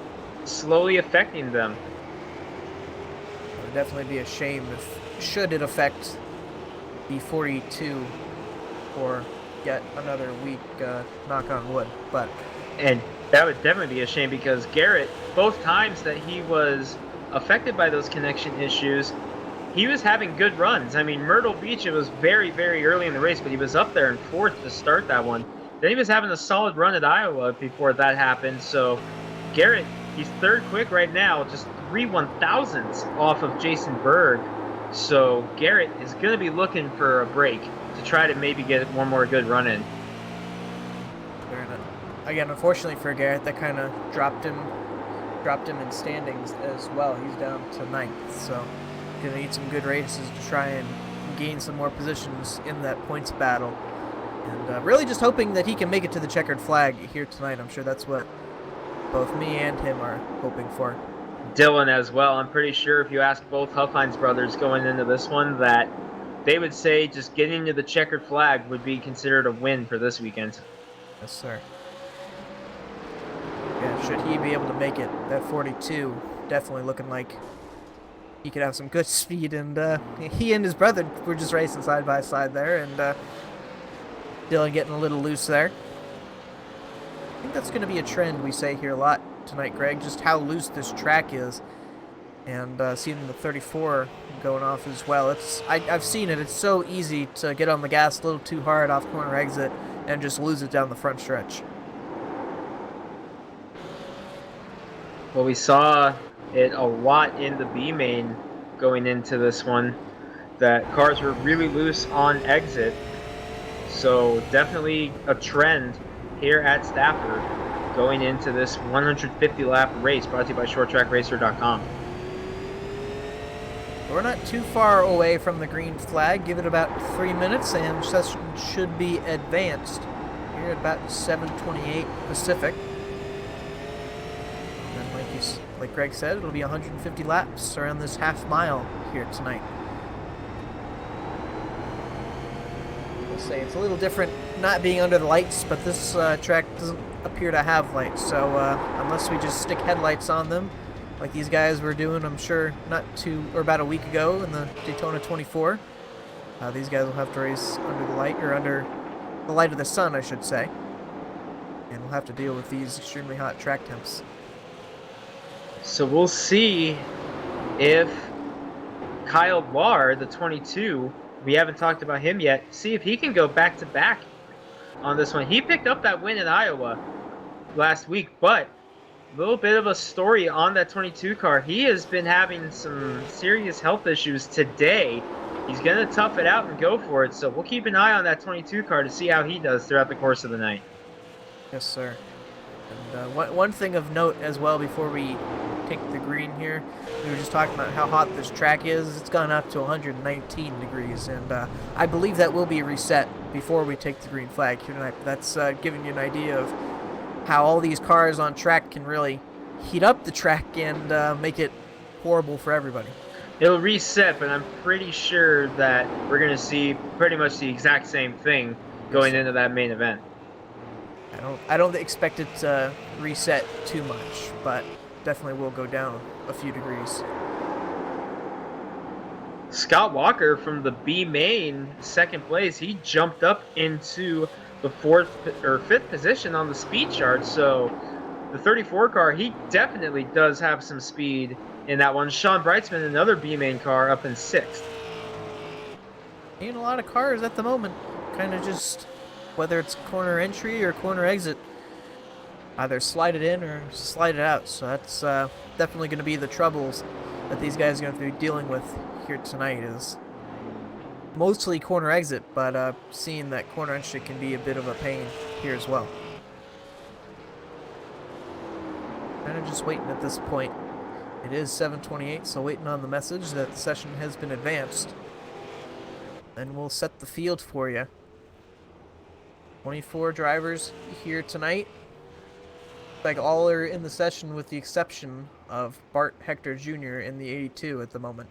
slowly affecting them. It would definitely be a shame should it affect the 42 for yet another week, knock on wood. And that would definitely be a shame, because Garrett, both times that he was affected by those connection issues, he was having good runs. I mean, Myrtle Beach, it was very, very early in the race, but he was up there in fourth to start that one. Then he was having a solid run at Iowa before that happened. So Garrett, he's third quick right now, just 3 1,000ths off of Jason Berg. So Garrett is going to be looking for a break to try to maybe get one more good run in. Again, unfortunately for Garrett, that kind of dropped him in standings as well. He's down to 9th, so gonna need some good races to try and gain some more positions in that points battle. And really just hoping that he can make it to the checkered flag here tonight. I'm sure that's what both me and him are hoping for. Dylan as well. I'm pretty sure if you ask both Huffines brothers going into this one that they would say just getting to the checkered flag would be considered a win for this weekend. Yes, sir. Yeah, should he be able to make it, that 42 definitely looking like he could have some good speed. And he and his brother were just racing side by side there, and Dylan getting a little loose there. I think that's going to be a trend we say here a lot tonight, Greg, just how loose this track is. And seeing the 34 going off as well. I've seen it. It's so easy to get on the gas a little too hard off corner exit and just lose it down the front stretch. Well, we saw it a lot in the B main going into this one, that cars were really loose on exit. So definitely a trend here at Stafford going into this 150 lap race brought to you by shorttrackracer.com. We're not too far away from the green flag. Give it about 3 minutes and session should be advanced here at about 7:28 Pacific. And like Greg said, it'll be 150 laps around this half mile here tonight. We'll say it's a little different not being under the lights, but this track doesn't appear to have lights, so unless we just stick headlights on them like these guys were doing, I'm sure, about a week ago in the Daytona 24, these guys will have to race under the light, or under the light of the sun, I should say, and we'll have to deal with these extremely hot track temps. So we'll see if Kyle Barr, the 22, we haven't talked about him yet, see if he can go back-to-back on this one. He picked up that win in Iowa last week, but a little bit of a story on that 22 car. He has been having some serious health issues today. He's going to tough it out and go for it, so we'll keep an eye on that 22 car to see how he does throughout the course of the night. Yes, sir. And one thing of note as well before we take the green here, we were just talking about how hot this track is. It's gone up to 119 degrees, and I believe that will be reset before we take the green flag here tonight. That's giving you an idea of how all these cars on track can really heat up the track and make it horrible for everybody. It'll reset, but I'm pretty sure that we're going to see pretty much the exact same thing going into that main event. I don't expect it to reset too much, but definitely will go down a few degrees. Scott Walker from the B main, second place, he jumped up into the fifth position on the speed chart. So the 34 car, he definitely does have some speed in that one. Sean Brightsman, another B main car, up in 6th. Ain't a lot of cars at the moment, kind of just whether it's corner entry or corner exit, either slide it in or slide it out. So that's definitely going to be the troubles that these guys are going to be dealing with here tonight, is mostly corner exit, but seeing that corner entry can be a bit of a pain here as well. Kind of just waiting at this point. It is 7:28, so waiting on the message that the session has been advanced. And we'll set the field for you. 24 drivers here tonight. Like all are in the session with the exception of Bart Hector Jr. in the 82 at the moment.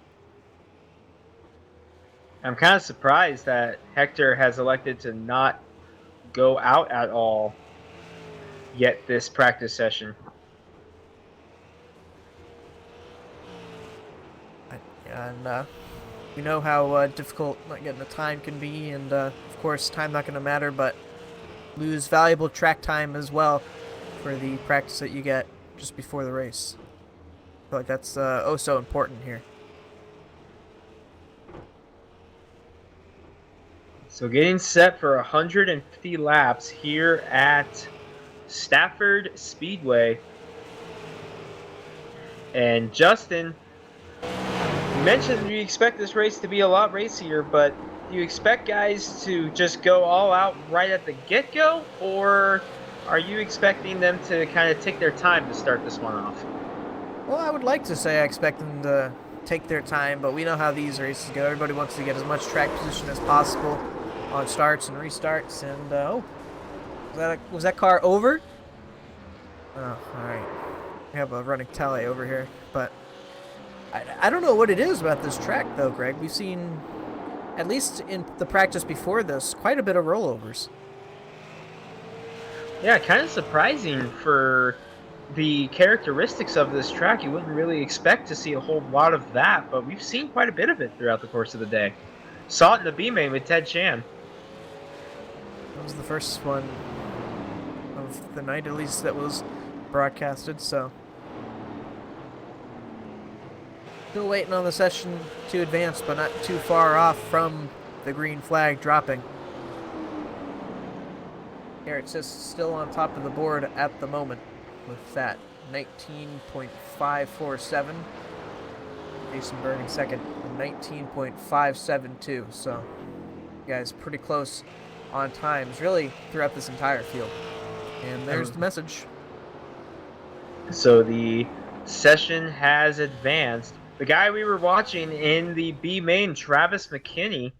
I'm kind of surprised that Hector has elected to not go out at all yet this practice session. And you know how difficult not getting the time can be, and of course time not going to matter, but lose valuable track time as well for the practice that you get just before the race. I feel like that's oh so important here. So getting set for 150 laps here at Stafford Speedway. And Justin, you mentioned you expect this race to be a lot racier, but do you expect guys to just go all out right at the get-go, or are you expecting them to kind of take their time to start this one off? Well, I would like to say I expect them to take their time, but we know how these races go. Everybody wants to get as much track position as possible on starts and restarts. And was that car over? Oh, all right. We have a running tally over here, but I don't know what it is about this track, though, Greg. We've seen, at least in the practice before this, quite a bit of rollovers. Yeah, kind of surprising for the characteristics of this track. You wouldn't really expect to see a whole lot of that, but we've seen quite a bit of it throughout the course of the day. Saw it in the B-main with Ted Chan. That was the first one of the night, at least, that was broadcasted, so still waiting on the session to advance, but not too far off from the green flag dropping. Here it's just still on top of the board at the moment with that 19.547. Jason Berg in second, 19.572. So, guys, pretty close on times, really, throughout this entire field. And there's the message. So the session has advanced. The guy we were watching in the B main, Travis McKinney,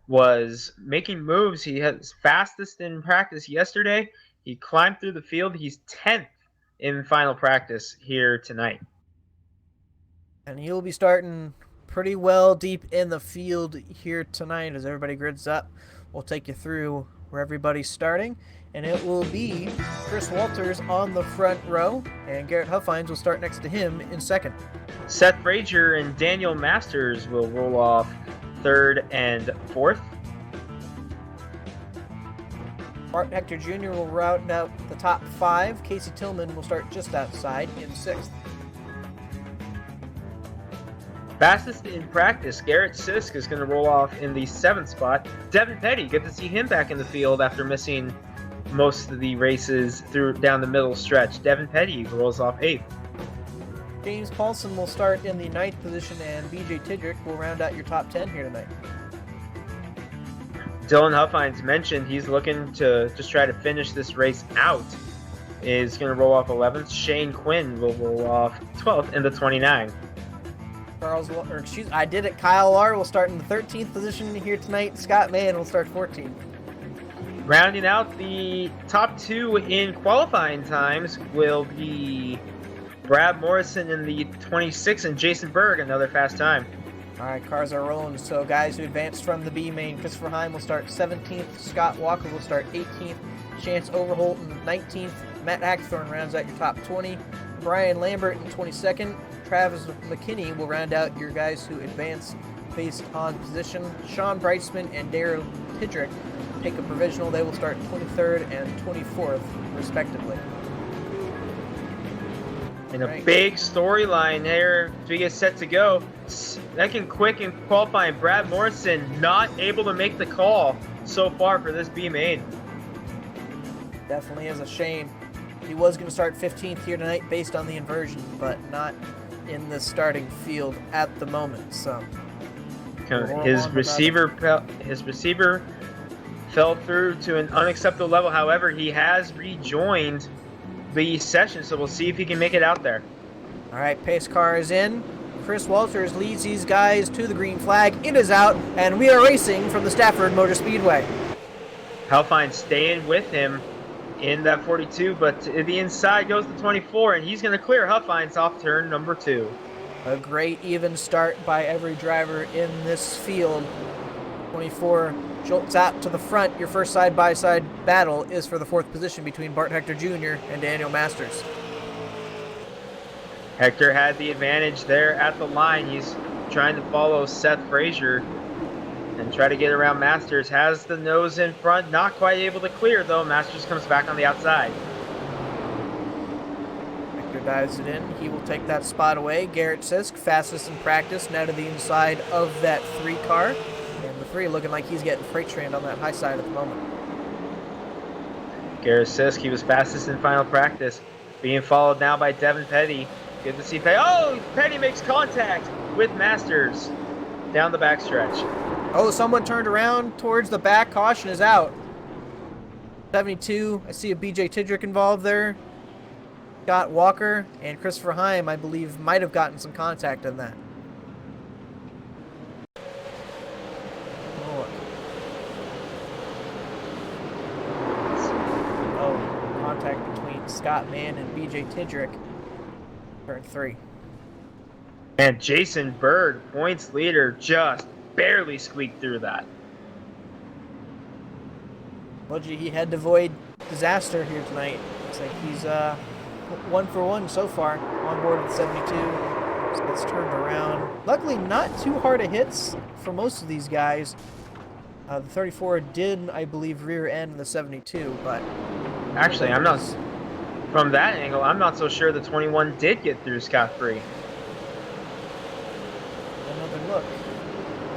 was making moves. He was fastest in practice yesterday. He climbed through the field. He's 10th in final practice here tonight. And he'll be starting pretty well deep in the field here tonight as everybody grids up. We'll take you through where everybody's starting. And it will be Chris Walters on the front row, and Garrett Huffines will start next to him in second. Seth Fraser and Daniel Masters will roll off third and fourth. Bart Hector Jr. will round out the top five. Casey Tillman will start just outside in sixth. Fastest in practice, Garrett Sisk is going to roll off in the seventh spot. Devin Petty, good to see him back in the field after missing most of the races through down the middle stretch. Devin Petty rolls off eighth. James Paulson will start in the ninth position, and BJ Tidricks will round out your top 10 here tonight. Dylan Huffines mentioned he's looking to just try to finish this race out. Is going to roll off 11th. Shane Quinn will roll off 12th in the 29. Kyle Larr will start in the 13th position here tonight. Scott Mann will start 14th. Rounding out the top two in qualifying times will be Brad Morrison in the 26 and Jason Berg, another fast time. All right, cars are rolling. So guys who advanced from the B main, Christopher Heim will start 17th. Scott Walker will start 18th. Chance Overholton 19th. Matt Hackthorne rounds out your top 20. Brian Lambert in 22nd. Travis McKinney will round out your guys who advance based on position. Sean Breitzman and Daryl Tidrick take a provisional. They will start 23rd and 24th, respectively. And a big storyline there as we get set to go. Second quick in qualifying, Brad Morrison not able to make the call so far for this B main. Definitely is a shame. He was going to start 15th here tonight based on the inversion, but not in the starting field at the moment. So his receiver fell through to an unacceptable level. However, he has rejoined the session, so we'll see if he can make it out there. All right, pace car is in. Chris Walters leads these guys to the green flag. It is out, and we are racing from the Stafford Motor Speedway. Halfine staying with him in that 42, but to the inside goes the 24, and he's going to clear Huffines off turn number 2. A great even start by every driver in this field. 24 jolts out to the front. Your first side-by-side battle is for the 4th position between Bart Hector Jr. and Daniel Masters. Hector had the advantage there at the line. He's trying to follow Seth Fraser and try to get around Masters. Has the nose in front, not quite able to clear though. Masters comes back on the outside. Hector dives it in. He will take that spot away. Garrett Sisk, fastest in practice, now to the inside of that 3 car. And the 3 looking like he's getting freight trained on that high side at the moment. Garrett Sisk, he was fastest in final practice. Being followed now by Devin Petty. Good to see Petty. Oh, Petty makes contact with Masters. down the backstretch. Oh, someone turned around towards the back. Caution is out. 72. I see a BJ Tidrick involved there. Scott Walker and Christopher Heim, I believe, might have gotten some contact in that. Oh, contact between Scott Mann and BJ Tidrick. Turn 3. And Jason Berg, points leader, just barely squeaked through that. Well, gee, he had to avoid disaster here tonight. Looks like he's 1 for 1 so far on board with 72. So it's turned around. Luckily, not too hard of hits for most of these guys. The 34 did, I believe, rear end the 72, but actually, I'm not. From that angle, I'm not so sure the 21 did get through scot-free. Another look.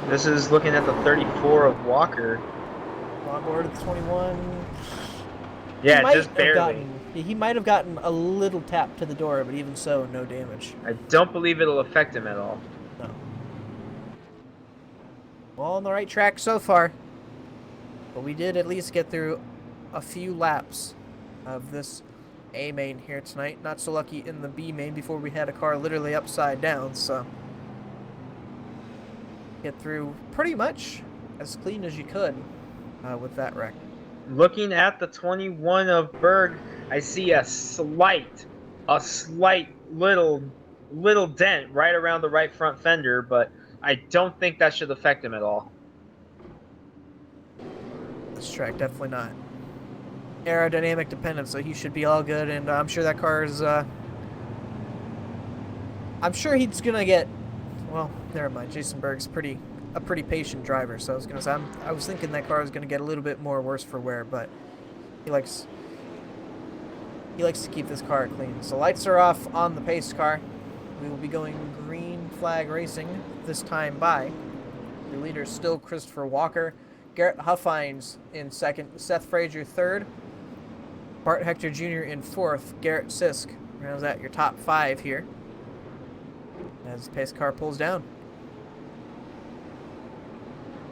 This is looking at the 34 of Walker. On board with 21. Yeah, just barely. He might have gotten a little tap to the door, but even so, no damage. I don't believe it'll affect him at all. No. Well, on the right track so far. But we did at least get through a few laps of this A main here tonight. Not so lucky in the B main before we had a car literally upside down, so get through pretty much as clean as you could with that wreck. Looking at the 21 of Berg, I see a slight little dent right around the right front fender, but I don't think that should affect him at all. This track, definitely not. Aerodynamic dependent, so he should be all good, and I'm sure that car is, I'm sure he's gonna get, well, never mind, Jason Berg's a pretty patient driver, so I was gonna say, I was thinking that car was gonna get a little bit more worse for wear, but he likes to keep this car clean. So lights are off on the pace car. We will be going green flag racing this time by. The leader is still Christopher Walker. Garrett Huffines in second. Seth Fraser third. Bart Hector Jr. in fourth. Garrett Sisk rounds out your top 5 here as the pace car pulls down.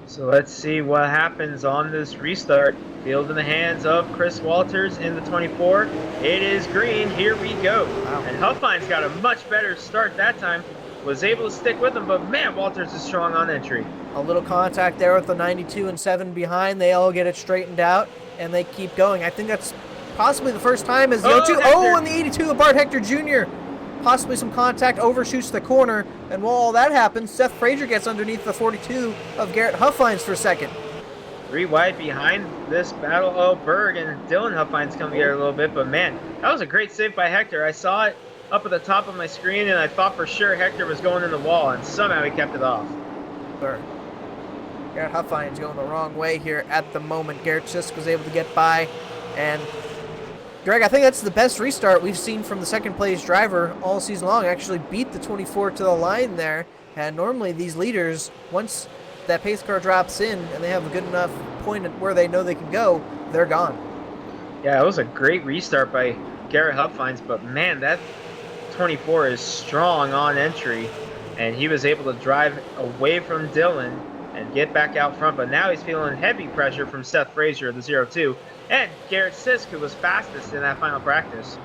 So let's see what happens on this restart. Field in the hands of Chris Walters in the 24. It is green. Here we go. Wow. And Huffines got a much better start that time. Was able to stick with him, but man, Walters is strong on entry. A little contact there with the 92 and 7 behind. They all get it straightened out, and they keep going. I think that's possibly the first time as the 02. Oh, and the 82 of Bart Hector Jr. Possibly some contact, overshoots the corner, and while all that happens, Seth Fraser gets underneath the 42 of Garrett Huffines for second. 3 wide behind this battle. Oh, Berg and Dylan Huffines come together a little bit, but man, that was a great save by Hector. I saw it up at the top of my screen, and I thought for sure Hector was going in the wall, and somehow he kept it off. Berg. Garrett Huffines going the wrong way here at the moment. Garrett Sisk was able to get by, and Greg, I think that's the best restart we've seen from the second place driver all season long. Actually beat the 24 to the line there. And normally these leaders, once that pace car drops in and they have a good enough point at where they know they can go, they're gone. Yeah, it was a great restart by Garrett Huffines, but man, that 24 is strong on entry, and he was able to drive away from Dylan and get back out front, but now he's feeling heavy pressure from Seth Fraser of the 02. And Garrett Sisk, who was fastest in that final practice.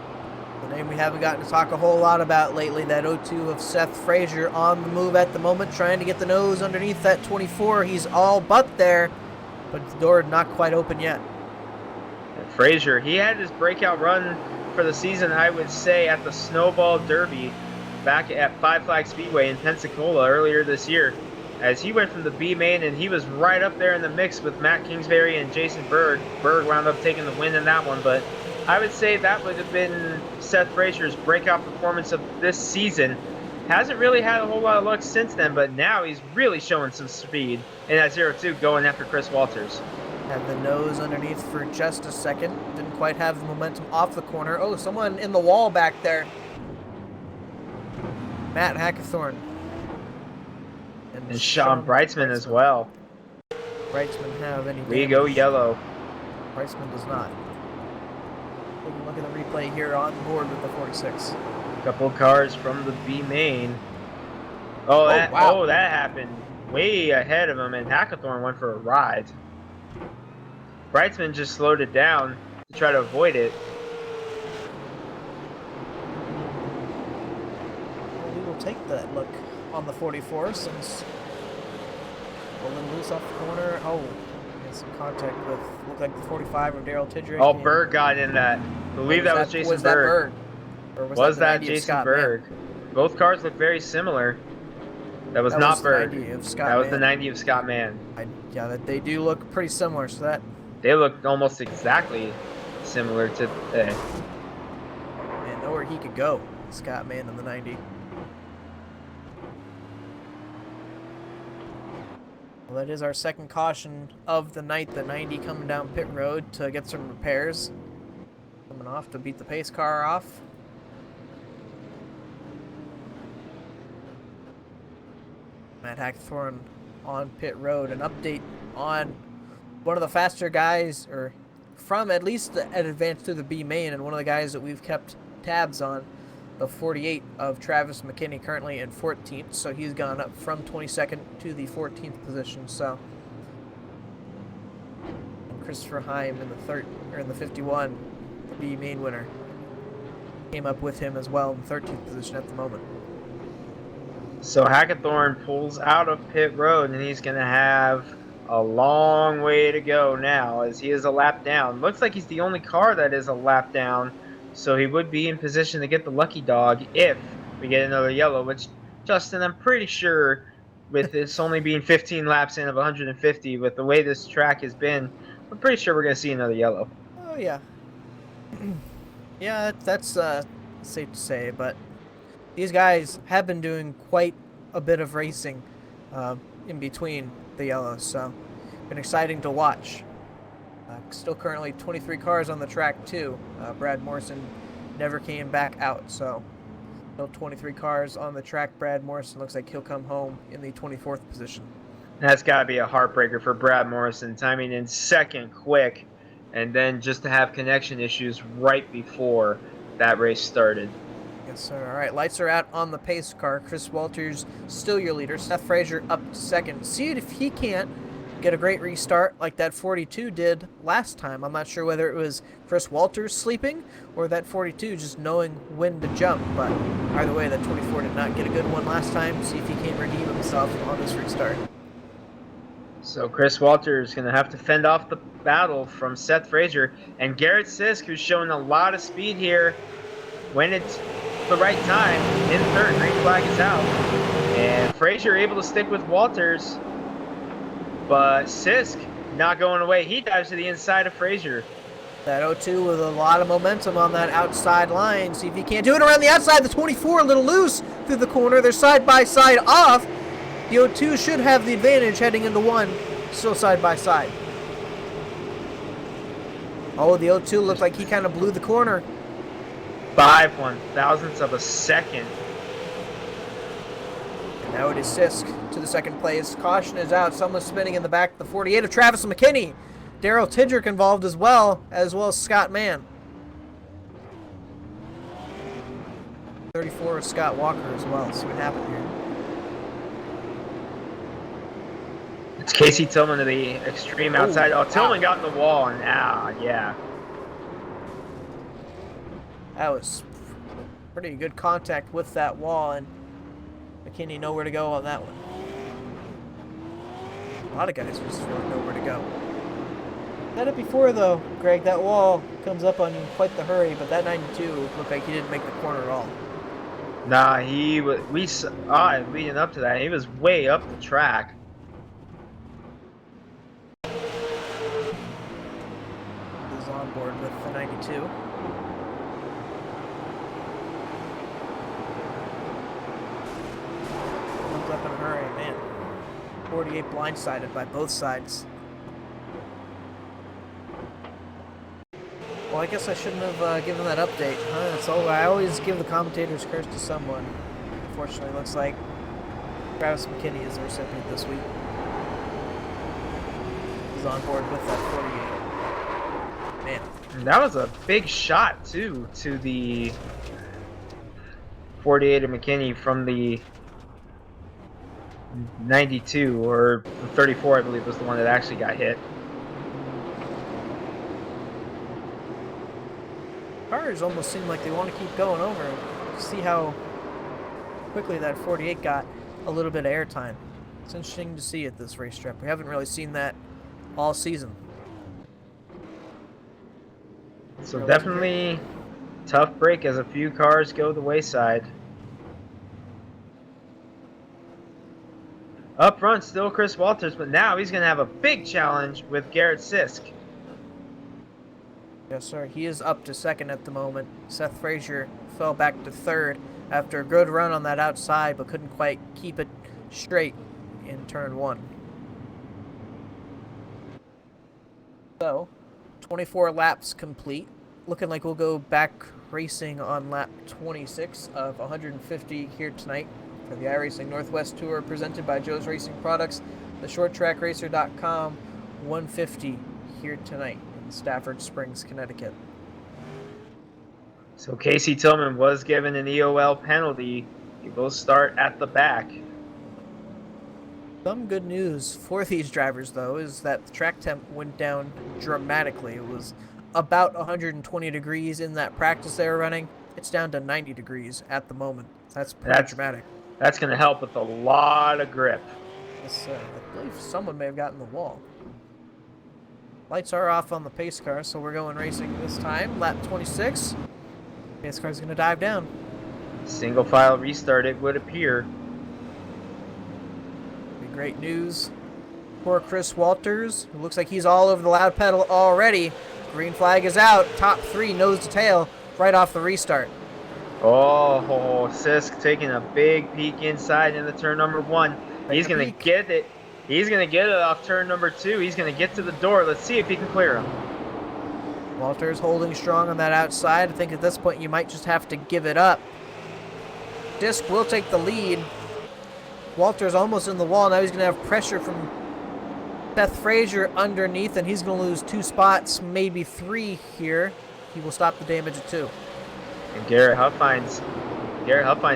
The name we haven't gotten to talk a whole lot about lately, that 02 of Seth Fraser on the move at the moment, trying to get the nose underneath that 24. He's all but there, but the door not quite open yet. And Fraser, he had his breakout run for the season, I would say, at the Snowball Derby back at Five Flag Speedway in Pensacola earlier this year, as he went from the B main, and he was right up there in the mix with Matt Kingsbury and Jason Berg. Berg wound up taking the win in that one, but I would say that would have been Seth Fraser's breakout performance of this season. Hasn't really had a whole lot of luck since then, but now he's really showing some speed in that 02 going after Chris Walters. Had the nose underneath for just a second. Didn't quite have the momentum off the corner. Oh, someone in the wall back there. Matt Hackathorn. And Sean Breitzman as well. Breitzman have any damage? We go yellow. Breitzman does not. Look at the replay here on board with the 46. Couple cars from the B main. Oh, wow. Oh, that happened way ahead of him, and Hackathorn went for a ride. Brightsman just slowed it down to try to avoid it. Well, we will take that look on the 44 since a little loose off the corner. Oh, had some contact with, looked like the 45 of Daryl Tidricks. Oh, Berg got in that. I believe that was Jason Was that Berg. Or Was the that 90 of Jason Scott Berg? Mann? Both cars look very similar. That was not the Berg. 90 of Scott That was the Mann. 90 of Scott Mann. Yeah, that they do look pretty similar. So that They look almost exactly similar to. man, know where he could go. Scott Mann in the 90. Well, that is our second caution of the night. The 90 coming down pit road to get some repairs. Coming off to beat the pace car off. Matt Hackathorn on pit road. An update on one of the faster guys, or from at least an advance through the B main, and one of the guys that we've kept tabs on, the 48 of Travis McKinney, currently in 14th. So he's gone up from 22nd to the 14th position. So, and Christopher Heim in the 51, the B main winner, came up with him as well in the 13th position at the moment. So Hackathorn pulls out of pit road, and he's going to have a long way to go now, as he is a lap down. Looks like he's the only car that is a lap down, so he would be in position to get the lucky dog if we get another yellow, which, Justin, I'm pretty sure with this only being 15 laps in of 150, with the way this track has been, I'm pretty sure we're going to see another yellow. Oh, yeah. Yeah, that's safe to say, but these guys have been doing quite a bit of racing in between the yellows, so been exciting to watch. Still currently 23 cars on the track too. Brad Morrison never came back out, so still 23 cars on the track. Brad Morrison looks like he'll come home in the 24th position. That's got to be a heartbreaker for Brad Morrison, timing in second quick, and then just to have connection issues right before that race started. Yes, sir. All right, lights are out on the pace car. Chris Walters still your leader. Seth Fraser up second. See if he can't get a great restart like that 42 did last time. I'm not sure whether it was Chris Walters sleeping or that 42 just knowing when to jump, but either way, that 24 did not get a good one last time. See if he can redeem himself on this restart. So Chris Walters is going to have to fend off the battle from Seth Fraser, and Garrett Sisk, who's showing a lot of speed here when it's the right time, in third. Green flag is out, and Fraser able to stick with Walters, but Sisk not going away. He dives to the inside of Fraser. That 02 with a lot of momentum on that outside line. See if he can't do it around the outside. The 24 a little loose through the corner. They're side by side off. The 02 should have the advantage heading into one. Still side by side. Oh, the 02 looked like he kind of blew the corner. 5/1000ths of a second. And now it is Sisk to the second place. Caution is out. Someone's spinning in the back. The 48 of Travis McKinney. Daryl Tidrick involved as well as Scott Mann. 34 of Scott Walker as well. See what happened here. It's Casey Tillman to the extreme outside. Oh, Tillman got in the wall, and yeah. That was pretty good contact with that wall, and McKinney nowhere to go on that one. A lot of guys just really nowhere to go. Had it before though, Greg. That wall comes up on you in quite the hurry, but that 92 looked like he didn't make the corner at all. Nah, he was. We saw it leading up to that. He was way up the track. He's on board with the 92. Comes up in a hurry, man. 48 blindsided by both sides. Well, I guess I shouldn't have given that update, huh? That's all. I always give the commentator's curse to someone. Unfortunately, it looks like Travis McKinney is the recipient this week. He's on board with that 48. Man. That was a big shot, too, to the 48 of McKinney from the 92, or the 34, I believe, was the one that actually got hit. Cars almost seem like they want to keep going over. See how quickly that 48 got a little bit of airtime. It's interesting to see at this racetrack. We haven't really seen that all season. So definitely tough break as a few cars go the wayside. Up front, still Chris Walters, but now he's going to have a big challenge with Garrett Sisk. Yes, sir. He is up to second at the moment. Seth Fraser fell back to third after a good run on that outside, but couldn't quite keep it straight in turn one. So, 24 laps complete. Looking like we'll go back racing on lap 26 of 150 here tonight for the iRacing Northwest Tour presented by Joe's Racing Products, the shorttrackracer.com 150 here tonight in Stafford Springs, Connecticut. So Casey Tillman was given an EOL penalty. He will start at the back. Some good news for these drivers, though, is that the track temp went down dramatically. It was about 120 degrees in that practice they were running. It's down to 90 degrees at the moment. That's pretty dramatic. That's going to help with a lot of grip. Yes, I believe someone may have gotten the wall. Lights are off on the pace car, so we're going racing this time. Lap 26. Pace car's going to dive down. Single file restart, it would appear. Great news for Chris Walters. It looks like he's all over the loud pedal already. Green flag is out. Top three, nose to tail, right off the restart. Oh, Sisk taking a big peek inside into turn number one. He's going to get it. He's going to get it off turn number two. He's going to get to the door. Let's see if he can clear him. Walters holding strong on that outside. I think at this point you might just have to give it up. Disc will take the lead. Walter's almost in the wall. Now he's going to have pressure from Seth Fraser underneath, and he's going to lose 2 spots, maybe 3 here. He will stop the damage at 2. And Garrett Huffines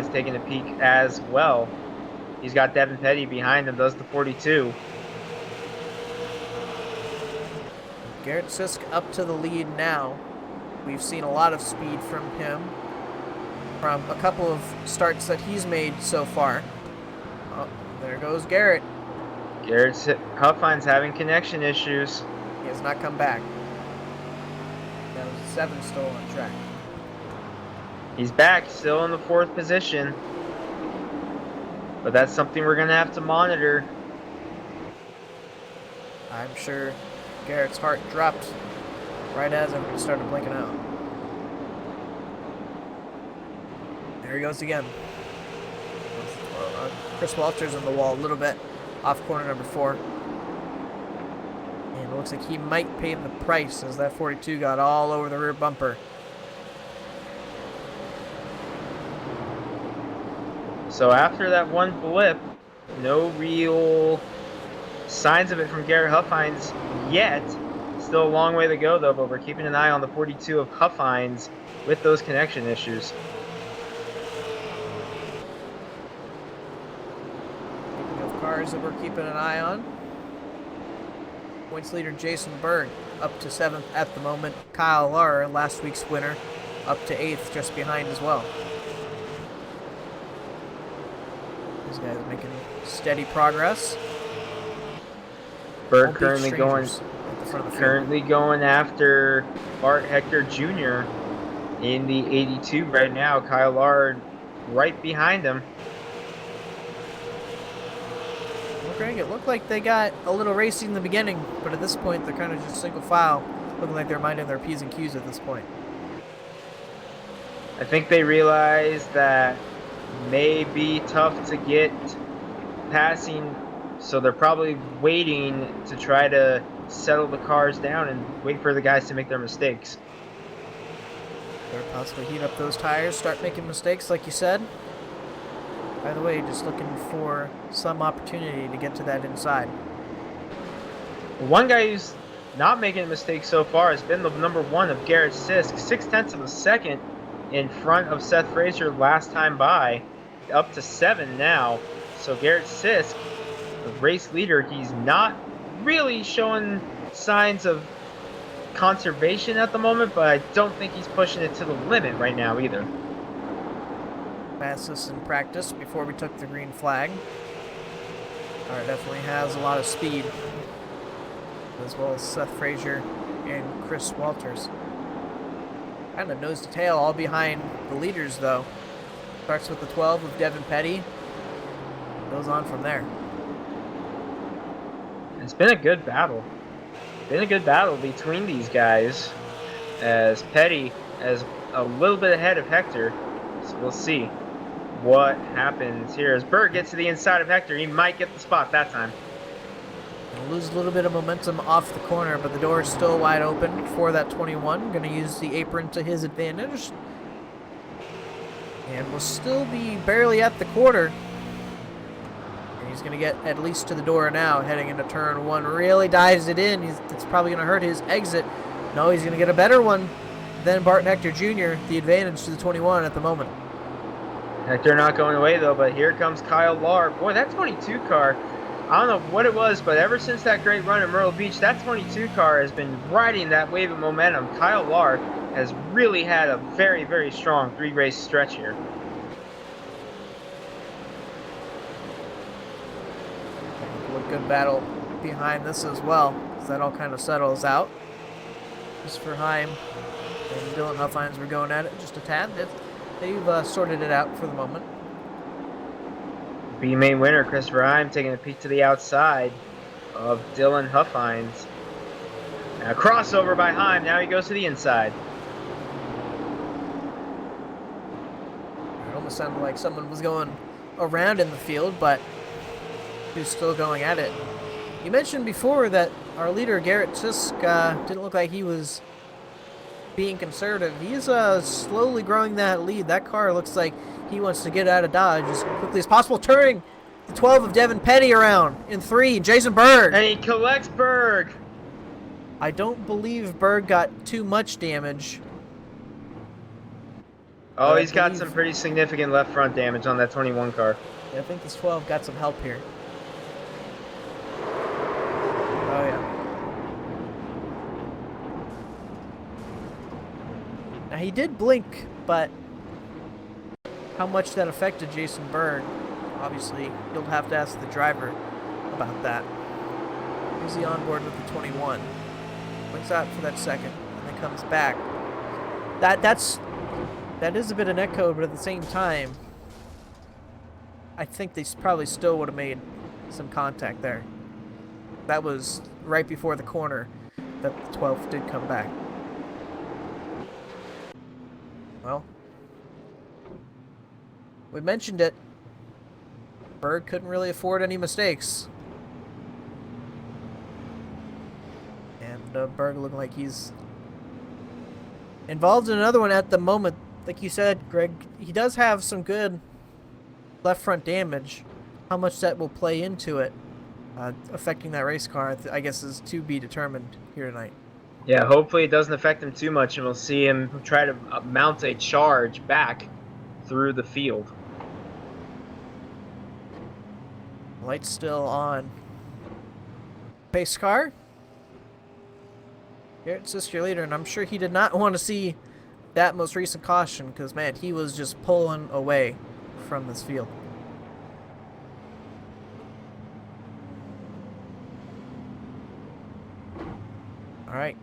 taking a peek as well. He's got Devin Petty behind him, does the 42. Garrett Sisk up to the lead now. We've seen a lot of speed from him from a couple of starts that he's made so far. Oh, there goes Garrett. Garrett Huffines having connection issues. He has not come back. That was 7 still on track. He's back, still in the 4th position. But that's something we're going to have to monitor. I'm sure Garrett's heart dropped right as everybody started blinking out. There he goes again. Chris Walters on the wall a little bit off corner number 4. And it looks like he might pay the price as that 42 got all over the rear bumper. So after that one blip, no real signs of it from Garrett Huffines yet. Still a long way to go though, but we're keeping an eye on the 42 of Huffines with those connection issues. Cars that we're keeping an eye on. Points leader Jason Berg up to 7th at the moment. Kyle Lar, last week's winner, up to 8th, just behind as well. These guys are making steady progress. Berg currently going after Bart Hector Jr. in the 82 right now. Kyle Lar right behind him. Greg, it looked like they got a little racy in the beginning, but at this point they're kind of just single file, looking like they're minding their P's and Q's at this point. I think they realize that may be tough to get passing, so they're probably waiting to try to settle the cars down and wait for the guys to make their mistakes. Or possibly heat up those tires, start making mistakes like you said. By the way, just looking for some opportunity to get to that inside. One guy who's not making a mistake so far has been the number 1 of Garrett Sisk, 0.6 of a second in front of Seth Fraser last time by, up to 7 now. So Garrett Sisk the race leader, he's not really showing signs of conservation at the moment, but I don't think he's pushing it to the limit right now either. Fastest in practice before we took the green flag. Car definitely has a lot of speed, as well as Seth Fraser and Chris Walters. Kind of nose to tail, all behind the leaders though. Starts with the 12 of Devin Petty. Goes on from there. It's been a good battle. Been a good battle between these guys, as Petty is a little bit ahead of Hector. So we'll see what happens here. As Berg gets to the inside of Hector, he might get the spot that time. He'll lose a little bit of momentum off the corner, but the door is still wide open for that 21. Going to use the apron to his advantage. And will still be barely at the quarter. And he's going to get at least to the door now, heading into turn 1. Really dives it in. It's probably going to hurt his exit. No, he's going to get a better one than Bart Hector Jr. The advantage to the 21 at the moment. Hector not going away though, but here comes Kyle Lahr. Boy, that 22 car, I don't know what it was, but ever since that great run at Myrtle Beach, that 22 car has been riding that wave of momentum. Kyle Lahr has really had a very, very strong 3-race stretch here. A good battle behind this as well, as that all kind of settles out. Christopher Heim and Dylan Huffines were going at it just a tad. They've sorted it out for the moment. B-main winner, Christopher Heim, taking a peek to the outside of Dylan Huffines. Now crossover by Heim, now he goes to the inside. It almost sounded like someone was going around in the field, but who's still going at it. You mentioned before that our leader, Garrett Sisk, didn't look like he was being conservative. He's slowly growing that lead. That car looks like he wants to get out of Dodge as quickly as possible, turning the 12 of Devin Petty around in 3, Jason Berg. And he collects Berg. I don't believe Berg got too much damage. Oh, he's got some pretty significant left front damage on that 21 car. Yeah, I think this 12 got some help here. Oh, yeah. Now, he did blink, but how much that affected Jason Berg, obviously, you'll have to ask the driver about that. He's the onboard with the 21. Blinks out for that second, and then comes back. That is a bit of netcode, but at the same time, I think they probably still would have made some contact there. That was right before the corner that the 12 did come back. Well, we mentioned it. Berg couldn't really afford any mistakes. And Berg looking like he's involved in another one at the moment. Like you said, Greg, he does have some good left front damage. How much that will play into it, affecting that race car, I guess is to be determined here tonight. Yeah, hopefully it doesn't affect him too much, and we'll see him try to mount a charge back through the field. Lights still on. Pace car. Garrett Sisk, your leader, and I'm sure he did not want to see that most recent caution, because, man, he was just pulling away from this field. All right.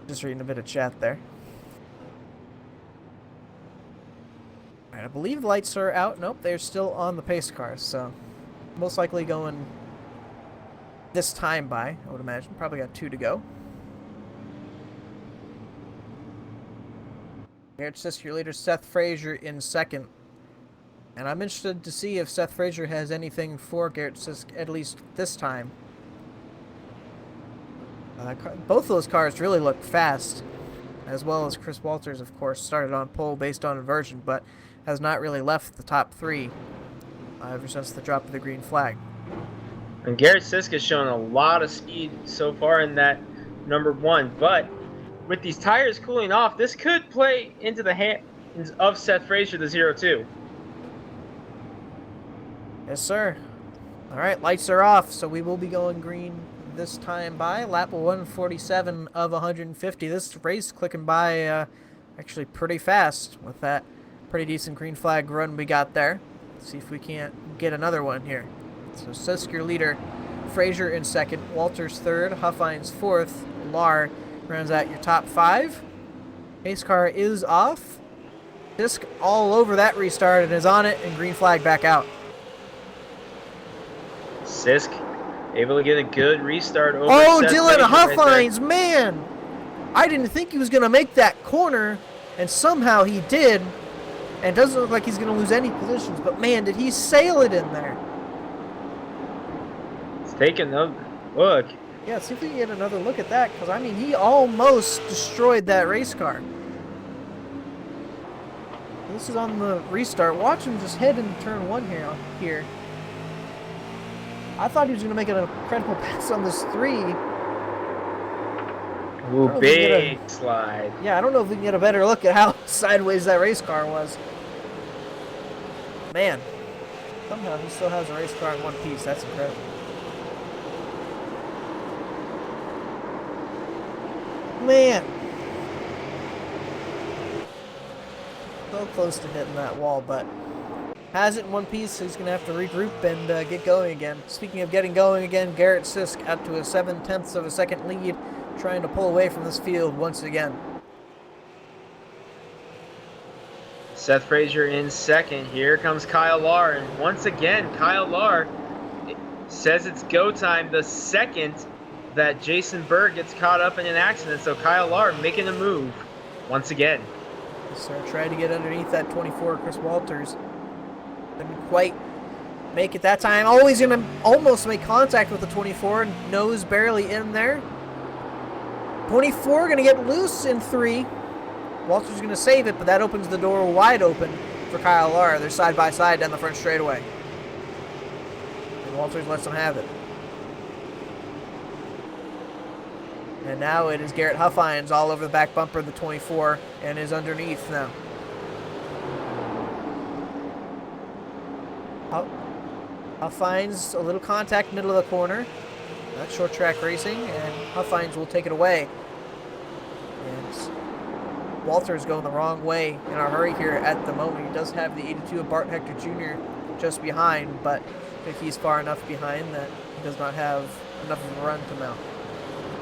Just reading a bit of chat there. All right, I believe lights are out. Nope, they're still on the pace cars, so most likely going this time by, I would imagine. Probably got 2 to go. Garrett Sisk, your leader, Seth Fraser in second. And I'm interested to see if Seth Fraser has anything for Garrett Sisk, at least this time. Both of those cars really look fast, as well as Chris Walters, of course, started on pole based on inversion, but has not really left the top 3 ever since the drop of the green flag. And Garrett Sisk has shown a lot of speed so far in that number 1, but with these tires cooling off, this could play into the hands of Seth Fraser, the 0-2. Yes, sir. All right, lights are off, so we will be going green this time by lap 147 of 150. This race clicking by actually pretty fast with that pretty decent green flag run we got there. Let's see if we can't get another one here. So Sisk, your leader, Fraser in second, Walters third, Huffines fourth, Lar rounds out your top 5. Pace car is off. Sisk all over that restart and is on it, and green flag back out. Sisk able to get a good restart over Seth Dylan Fraser Huffines, man! I didn't think he was going to make that corner, and somehow he did. And it doesn't look like he's going to lose any positions, but man, did he sail it in there. He's taking a look. Yeah, see if we can get another look at that, because, I mean, he almost destroyed that race car. This is on the restart. Watch him just head into turn 1 here. I thought he was going to make an incredible pass on this 3. Ooh, big slide. Yeah, I don't know if we can get a better look at how sideways that race car was. Man, somehow he still has a race car in one piece. That's incredible. Man. So close to hitting that wall, but has it in one piece, so he's going to have to regroup and get going again. Speaking of getting going again, Garrett Sisk out to a 7/10 of a second lead, trying to pull away from this field once again. Seth Fraser in second. Here comes Kyle Lar, and once again, Kyle Lar says it's go time the second that Jason Berg gets caught up in an accident. So Kyle Lar making a move once again. So trying to get underneath that 24, Chris Walters. Didn't quite make it that time. Always going to almost make contact with the 24. Nose barely in there. 24 going to get loose in 3. Walters going to save it, but that opens the door wide open for Kyle Lar. They're side by side down the front straightaway. And Walters lets them have it. And now it is Garrett Huffines all over the back bumper of the 24 and is underneath now. Huffines, a little contact middle of the corner. That's short track racing, and Huffines will take it away. And Walter's going the wrong way in a hurry here at the moment. He does have the 82 of Bart Hector Jr. just behind, but if he's far enough behind that he does not have enough of a run to mount.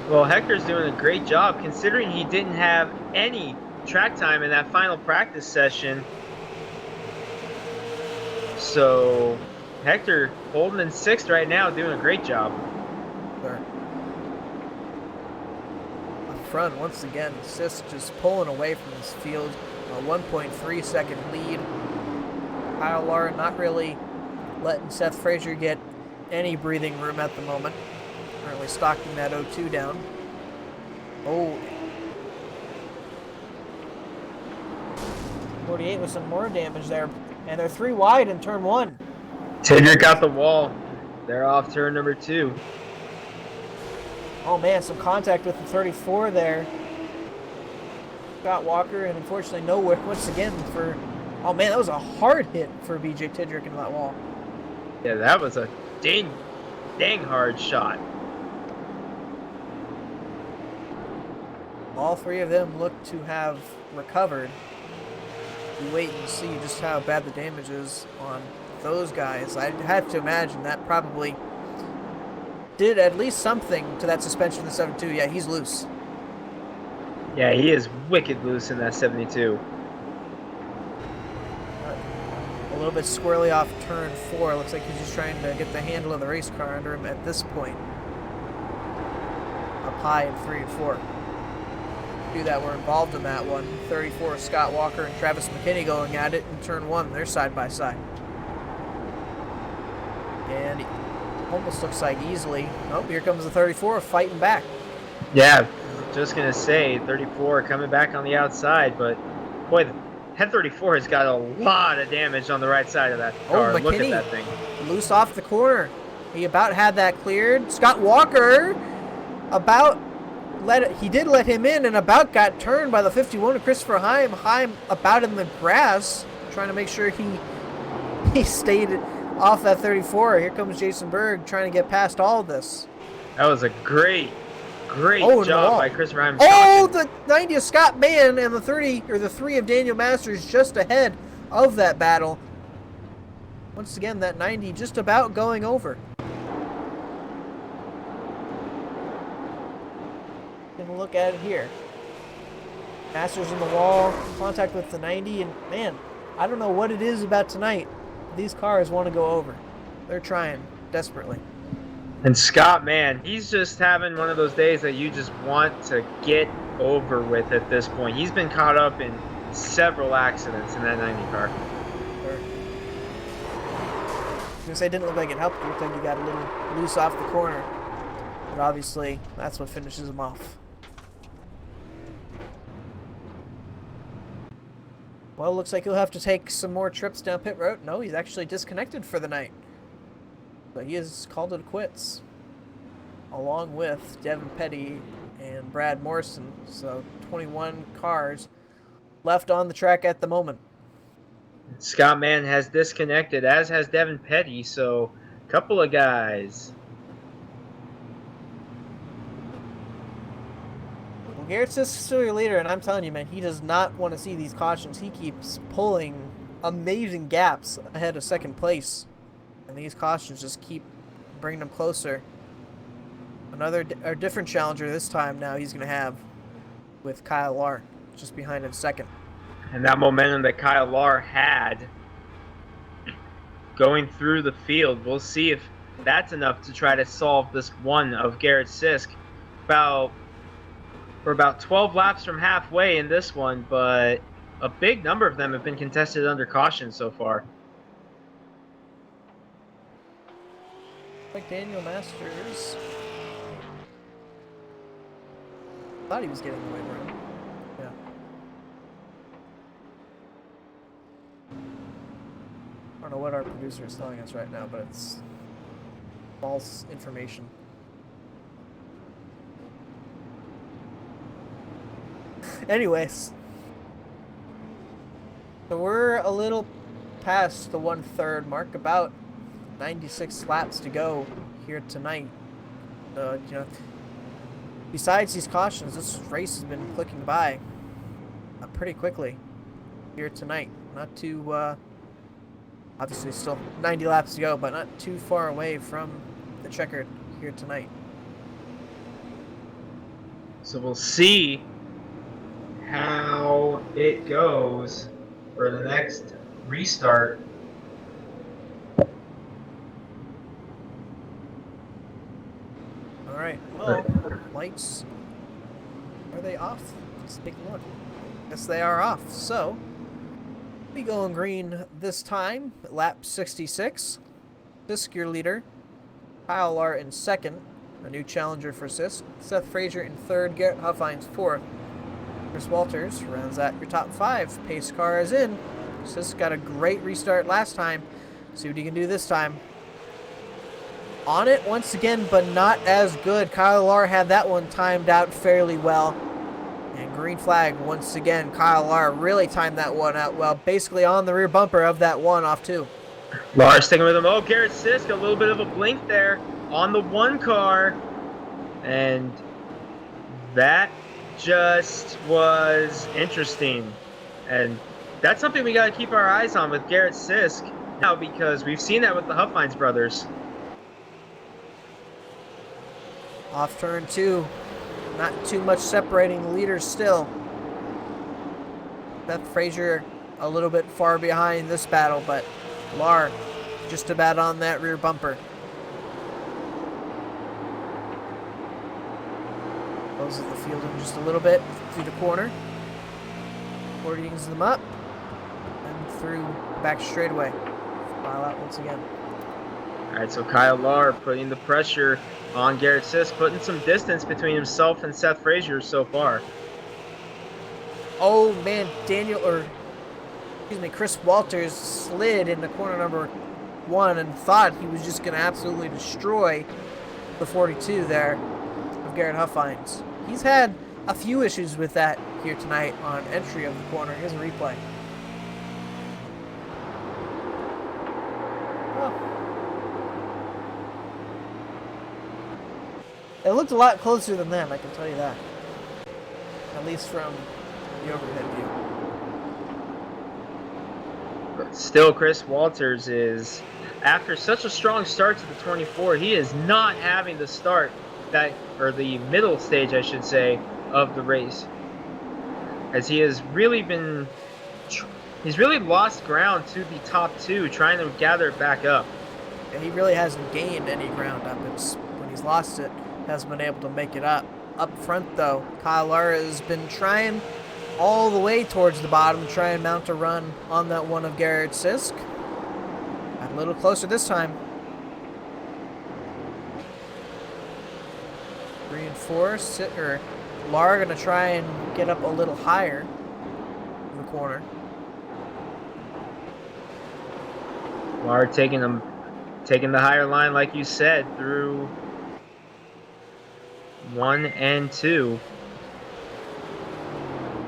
Well, Hector's doing a great job considering he didn't have any track time in that final practice session. So Hector holding in 6th right now, doing a great job. There. Up front, once again, Sisk just pulling away from this field. A 1.3 second lead. Kyle Lar not really letting Seth Fraser get any breathing room at the moment. Currently stocking that 0-2 down. Oh. 48 with some more damage there. And they're 3 wide in turn 1. Tidricks got the wall. They're off turn number 2. Oh man, some contact with the 34 there. Scott Walker, and unfortunately nowhere once again for... Oh man, that was a hard hit for BJ Tidricks into that wall. Yeah, that was a dang hard shot. All 3 of them look to have recovered. We wait and see just how bad the damage is on those guys. I have to imagine that probably did at least something to that suspension in the 72. Yeah, he's loose. Yeah, he is wicked loose in that 72. A little bit squirrely off turn 4. Looks like he's just trying to get the handle of the race car under him at this point. Up high in 3 and 4. Two that were involved in that one. 34, Scott Walker and Travis McKinney going at it in turn 1. They're side by side. And it almost looks like easily. Oh, here comes the 34 fighting back. Yeah, just going to say 34 coming back on the outside, but boy, that 34 has got a lot of damage on the right side of that car. Look at that thing. Loose off the corner. He about had that cleared. Scott Walker about... He did let him in and about got turned by the 51 of Christopher Heim. Heim about in the grass, trying to make sure he stayed off that 34. Here comes Jason Berg trying to get past all of this. That was a great job by Chris Rhymes. Oh, the 90 of Scott Mann and the 30 or the 3 of Daniel Masters just ahead of that battle. Once again, that 90 just about going over. Take a look at it here. Masters in the wall, contact with the 90, and man, I don't know what it is about tonight. These cars want to go over. They're trying desperately. And Scott, man, he's just having one of those days that you just want to get over with at this point. He's been caught up in several accidents in that 90 car. Because it didn't look like it helped. It looked like he got a little loose off the corner. But obviously, that's what finishes him off. Well, it looks like he'll have to take some more trips down pit road. No, he's actually disconnected for the night. But he has called it quits, along with Devin Petty and Brad Morrison. So 21 cars left on the track at the moment. Scott Mann has disconnected, as has Devin Petty. So a couple of guys. Well, Garrett's still your leader, and I'm telling you, man, he does not want to see these cautions. He keeps pulling amazing gaps ahead of second place. And these cautions just keep bringing them closer. A different challenger this time now he's going to have with Kyle Larr just behind in second. And that momentum that Kyle Larr had going through the field, we'll see if that's enough to try to solve this one of Garrett Sisk. We're about 12 laps from halfway in this one, but a big number of them have been contested under caution so far. Like Daniel Masters. Thought he was getting away from him. Yeah. I don't know what our producer is telling us right now, but it's false information. Anyways. So we're a little past the 1/3 mark, about 96 laps to go here tonight. Besides these cautions, this race has been clicking by pretty quickly here tonight. Not too, obviously still 90 laps to go, but not too far away from the checkered here tonight. So we'll see how it goes for the next restart. Alright, well, lights, are they off? Let's take a look. Yes, they are off. So, we go in green this time, lap 66. Sisk, your leader. Kyle Larr in second, a new challenger for Sisk. Seth Fraser in third, Garrett Huffines fourth. Chris Walters rounds out your top 5. Pace car is in. Sisk got a great restart last time. See what he can do this time. On it once again, but not as good. Kyle Larr had that one timed out fairly well. And green flag once again. Kyle Larr really timed that one out well. Basically on the rear bumper of that one off 2. Larr sticking with him. Oh, Garrett Sisk, a little bit of a blink there on the 1 car. And that just was interesting. And that's something we got to keep our eyes on with Garrett Sisk now, because we've seen that with the Huffines brothers. Off turn 2. Not too much separating the leaders still. Seth Fraser a little bit far behind this battle, but Larr just about on that rear bumper. Closes the field in just a little bit through the corner. Boardings them up and through back straightaway. File out once again. All right, so Kyle Larr putting the pressure on Garrett Sisk, putting some distance between himself and Seth Fraser so far. Oh man, Chris Walters slid in the corner number 1 and thought he was just going to absolutely destroy the 42 there of Garrett Huffines. He's had a few issues with that here tonight on entry of the corner. Here's a replay. Oh. It looked a lot closer than that, I can tell you that. At least from the overhead view. But still, Chris Walters is, after such a strong start to the 24, he is not having the start that, or the middle stage, I should say, of the race. As he has really been, he's really lost ground to the top two, trying to gather it back up. Yeah, he really hasn't gained any ground up. It's when he's lost it, hasn't been able to make it up. Up front, though, Kyle Lara has been trying all the way towards the bottom to try and mount a run on that one of Garrett Sisk. Got a little closer this time. 3 and 4. Lara going to try and get up a little higher in the corner. Lara taking the higher line, like you said, through 1 and 2.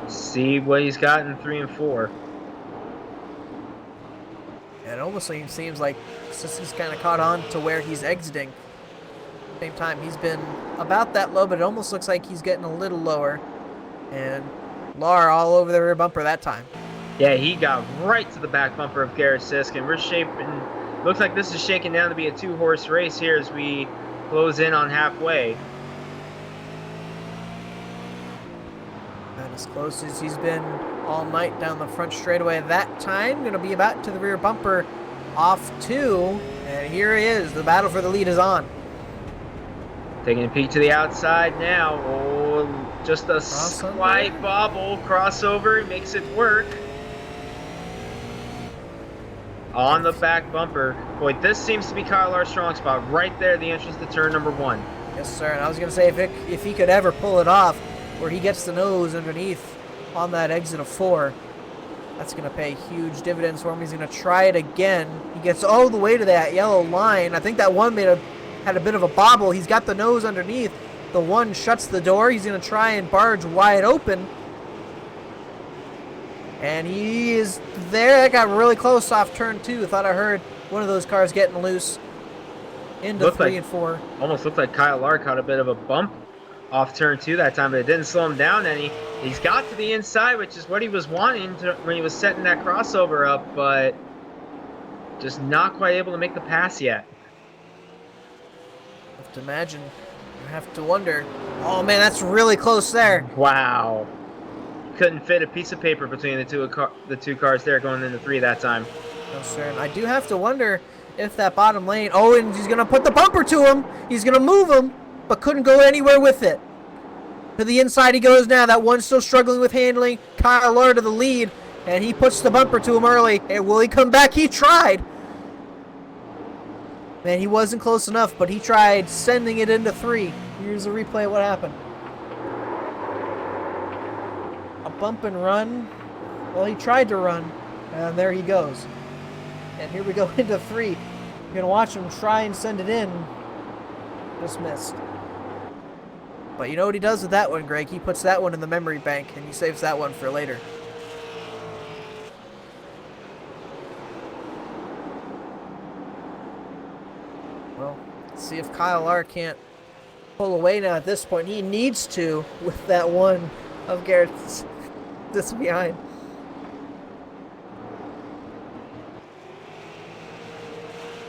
See what he's got in 3 and 4. And it almost seems like he's kind of caught on to where he's exiting. Same time, he's been about that low, but it almost looks like he's getting a little lower. And Lar all over the rear bumper that time. Yeah, he got right to the back bumper of Garrett Sisk, and we're shaping. Looks like this is shaking down to be a 2-horse race here as we close in on halfway. And as close as he's been all night down the front straightaway that time, going to be about to the rear bumper off 2. And here he is. The battle for the lead is on. Taking a peek to the outside now. Oh, just a slight bobble crossover makes it work. On the back bumper. Boy, this seems to be Kyle Lar's strong spot. Right there, the entrance to turn number 1. Yes, sir. And I was going to say, if he could ever pull it off, where he gets the nose underneath on that exit of 4, that's going to pay huge dividends for him. He's going to try it again. He gets all the way to that yellow line. I think that one had a bit of a bobble. He's got the nose underneath. The one shuts the door. He's going to try and barge wide open. And he is there. That got really close off turn 2. Thought I heard one of those cars getting loose into 3 and 4. Almost looked like Kyle Lar caught a bit of a bump off turn 2 that time, but it didn't slow him down any. He's got to the inside, which is what he was wanting when he was setting that crossover up, but just not quite able to make the pass yet. I have to imagine. You have to wonder. Oh, man, that's really close there. Wow. Couldn't fit a piece of paper between the two cars there going into 3 that time. No, sir. And I do have to wonder if that bottom lane... Oh, and he's going to put the bumper to him. He's going to move him, but couldn't go anywhere with it. To the inside he goes now. That one's still struggling with handling. Kyle Lar to the lead, and he puts the bumper to him early. And will he come back? He tried. Man, he wasn't close enough, but he tried sending it into 3. Here's a replay of what happened. A bump and run. Well, he tried to run, and there he goes. And here we go into 3. You're going to watch him try and send it in. Just missed. But you know what he does with that one, Greg? He puts that one in the memory bank, and he saves that one for later. Well, let's see if Kyle Lar can't pull away now at this point. He needs to with that one of Garrett's this behind.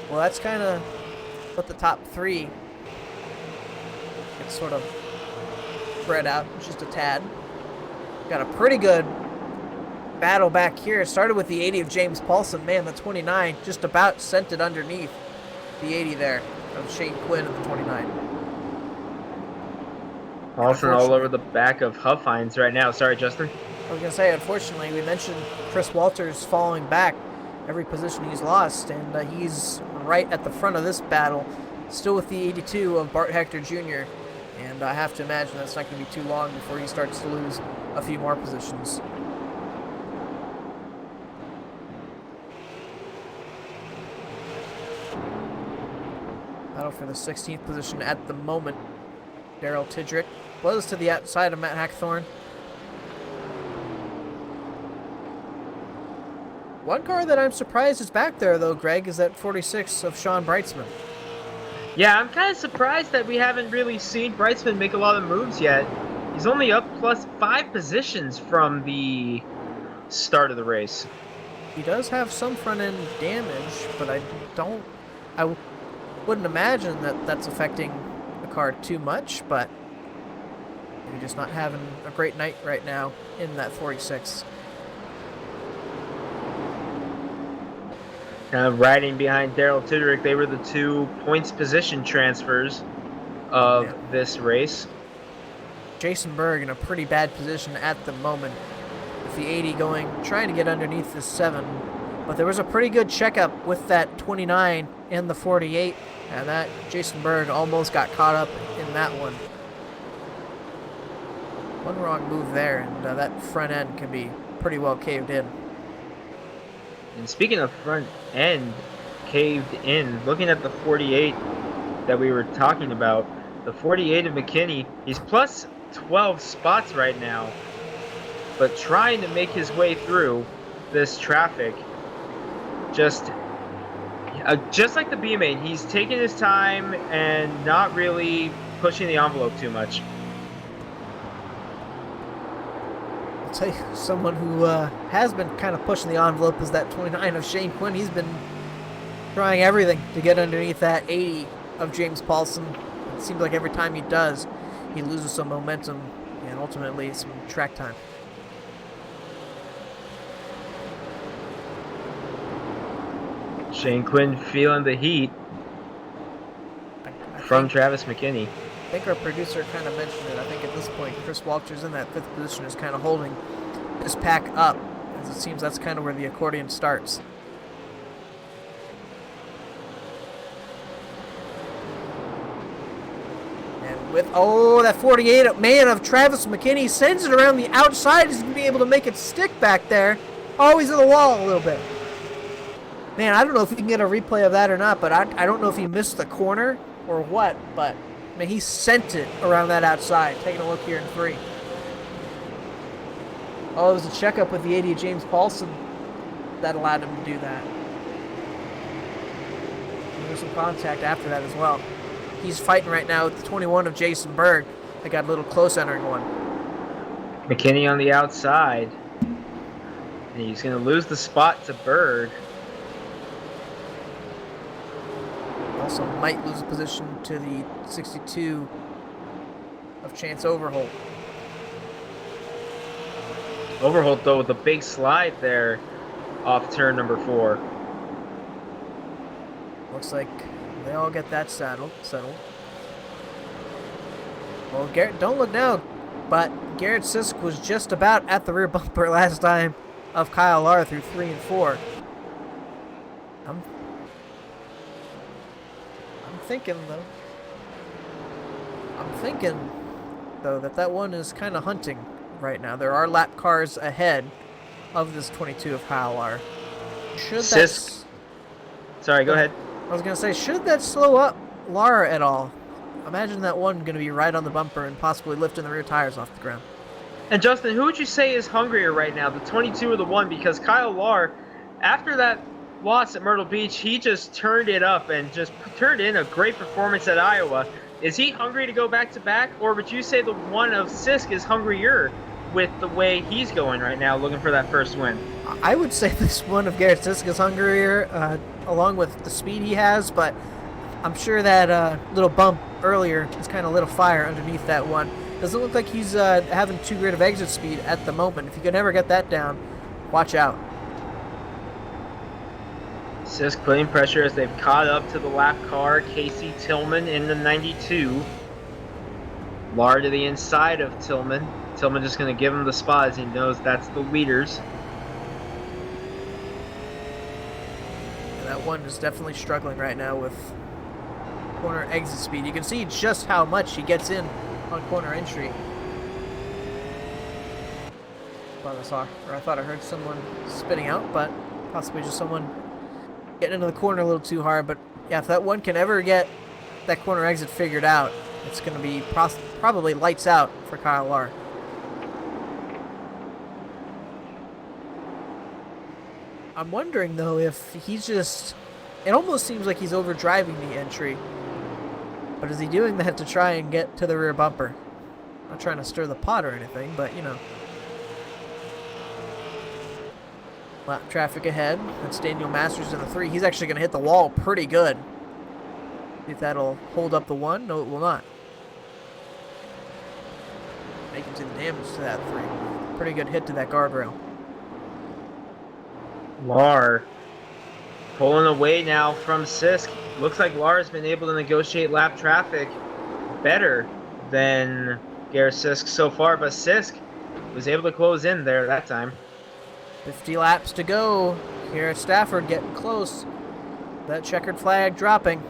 Well, that's kind of what the top 3 gets sort of spread out just a tad. Got a pretty good battle back here. It started with the 80 of James Paulson. Man, the 29 just about sent it underneath the 80 there of Shane Quinn at the 29. Paulson all over the back of Huffines right now. Sorry, Justin. I was going to say, unfortunately, we mentioned Chris Walters falling back every position he's lost, and he's right at the front of this battle, still with the 82 of Bart Hector Jr., and I have to imagine that's not going to be too long before he starts to lose a few more positions. Battle for the 16th position at the moment. Daryl Tidrick was to the outside of Matt Hackthorne. One car that I'm surprised is back there, though, Greg, is that 46 of Sean Breitzman. Yeah, I'm kind of surprised that we haven't really seen Brightsman make a lot of moves yet. He's only up plus 5 positions from the start of the race. He does have some front end damage, but I wouldn't imagine that that's affecting the car too much, but maybe just not having a great night right now in that 46. Kind of riding behind Daryl Tidrick, they were the 2 points position transfers of this race. Jason Berg in a pretty bad position at the moment with the 80 trying to get underneath the 7. But there was a pretty good checkup with that 29 and the 48, and that Jason Berg almost got caught up in that one. One wrong move there, and that front end can be pretty well caved in. And speaking of front end caved in, looking at the 48 that we were talking about, the 48 of McKinney, he's plus 12 spots right now, but trying to make his way through this traffic. Just like the B main, he's taking his time and not really pushing the envelope too much. I'll tell you, someone who has been kind of pushing the envelope is that 29 of Shane Quinn. He's been trying everything to get underneath that 80 of James Paulson. It seems like every time he does, he loses some momentum and ultimately some track time. Shane Quinn feeling the heat from Travis McKinney. I think our producer kind of mentioned it. I think at this point, Chris Walters in that 5th position is kind of holding this pack up, as it seems that's kind of where the accordion starts. And with, that 48 man of Travis McKinney sends it around the outside. He's going to be able to make it stick back there. Oh, he's in the wall a little bit. Man, I don't know if we can get a replay of that or not, but I don't know if he missed the corner or what, but I mean, he sent it around that outside. Taking a look here in 3. Oh, it was a checkup with the 80 of James Paulson that allowed him to do that. There was some contact after that as well. He's fighting right now with the 21 of Jason Berg. They got a little close entering one. McKinney on the outside. And he's going to lose the spot to Berg. Also might lose position to the 62 of Chance Overholt. Overholt, though, with a big slide there off turn number 4. Looks like they all get that settled. Well, Garrett, don't look now, but Garrett Sisk was just about at the rear bumper last time of Kyle Lar through 3 and 4. I'm thinking, though, that one is kind of hunting right now. There are lap cars ahead of this 22 of Kyle Lar. Sisk. Sorry, go ahead. I was going to say, should that slow up Lara at all? Imagine that one going to be right on the bumper and possibly lifting the rear tires off the ground. And Justin, who would you say is hungrier right now, the 22 or the 1? Because Kyle Lar, after that loss at Myrtle Beach, he just turned it up and just turned in a great performance at Iowa. Is he hungry to go back-to-back, or would you say the 1 of Sisk is hungrier with the way he's going right now, looking for that first win? I would say this one of Garrett Sisk is hungrier, along with the speed he has, but I'm sure that little bump earlier has kind of lit a fire underneath that one. Doesn't look like he's having too great of exit speed at the moment. If you can ever get that down, watch out. Sisk putting pressure as they've caught up to the lap car. Casey Tillman in the 92. Lar to the inside of Tillman. Tillman just going to give him the spot as he knows that's the leaders. That one is definitely struggling right now with corner exit speed. You can see just how much he gets in on corner entry. I thought I heard someone spitting out, but possibly just someone getting into the corner a little too hard. But yeah, if that one can ever get that corner exit figured out, it's going to be probably lights out for Kyle Lar. I'm wondering, though, if he's just... It almost seems like he's overdriving the entry. But is he doing that to try and get to the rear bumper? Not trying to stir the pot or anything, but you know. Lap traffic ahead. That's Daniel Masters in the 3. He's actually going to hit the wall pretty good. See if that'll hold up the 1. No, it will not. You can see the damage to that 3. Pretty good hit to that guardrail. Lar pulling away now from Sisk. Looks like Lar's been able to negotiate lap traffic better than Garrett Sisk so far, but Sisk was able to close in there that time. 50 laps to go here at Stafford, getting close. That checkered flag dropping.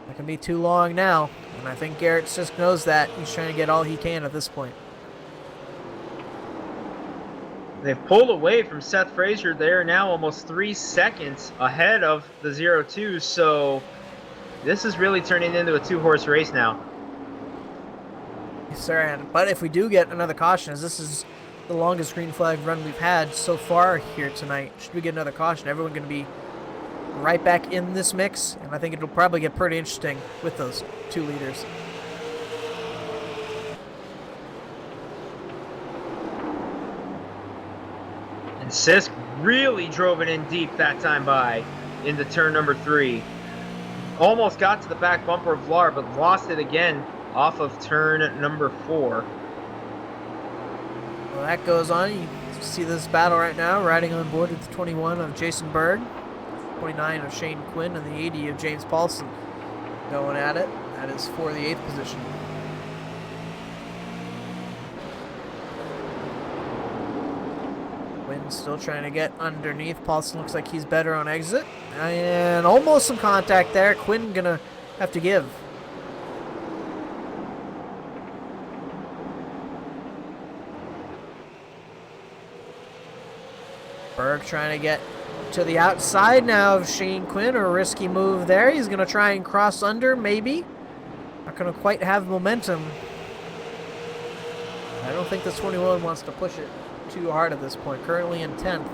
That can be too long now, and I think Garrett Sisk knows that. He's trying to get all he can at this point. They've pulled away from Seth Fraser. They're now almost 3 seconds ahead of the 0-2, so this is really turning into a 2-horse race now. Yes, sir. But if we do get another caution, as this is the longest green flag run we've had so far here tonight, should we get another caution, everyone's going to be right back in this mix, and I think it'll probably get pretty interesting with those 2 leaders. And Sisk really drove it in deep that time by into turn number 3. Almost got to the back bumper of Lar, but lost it again off of turn number 4. Well, that goes on. You see this battle right now, riding on board with the 21 of Jason Berg, 29 of Shane Quinn, and the 80 of James Paulson going at it. That is for the 8th position. Quinn still trying to get underneath. Paulson looks like he's better on exit. And almost some contact there. Quinn gonna have to give. Berg trying to get to the outside now of Shane Quinn. A risky move there. He's going to try and cross under, maybe. Not going to quite have momentum. I don't think the 21 wants to push it too hard at this point. Currently in 10th.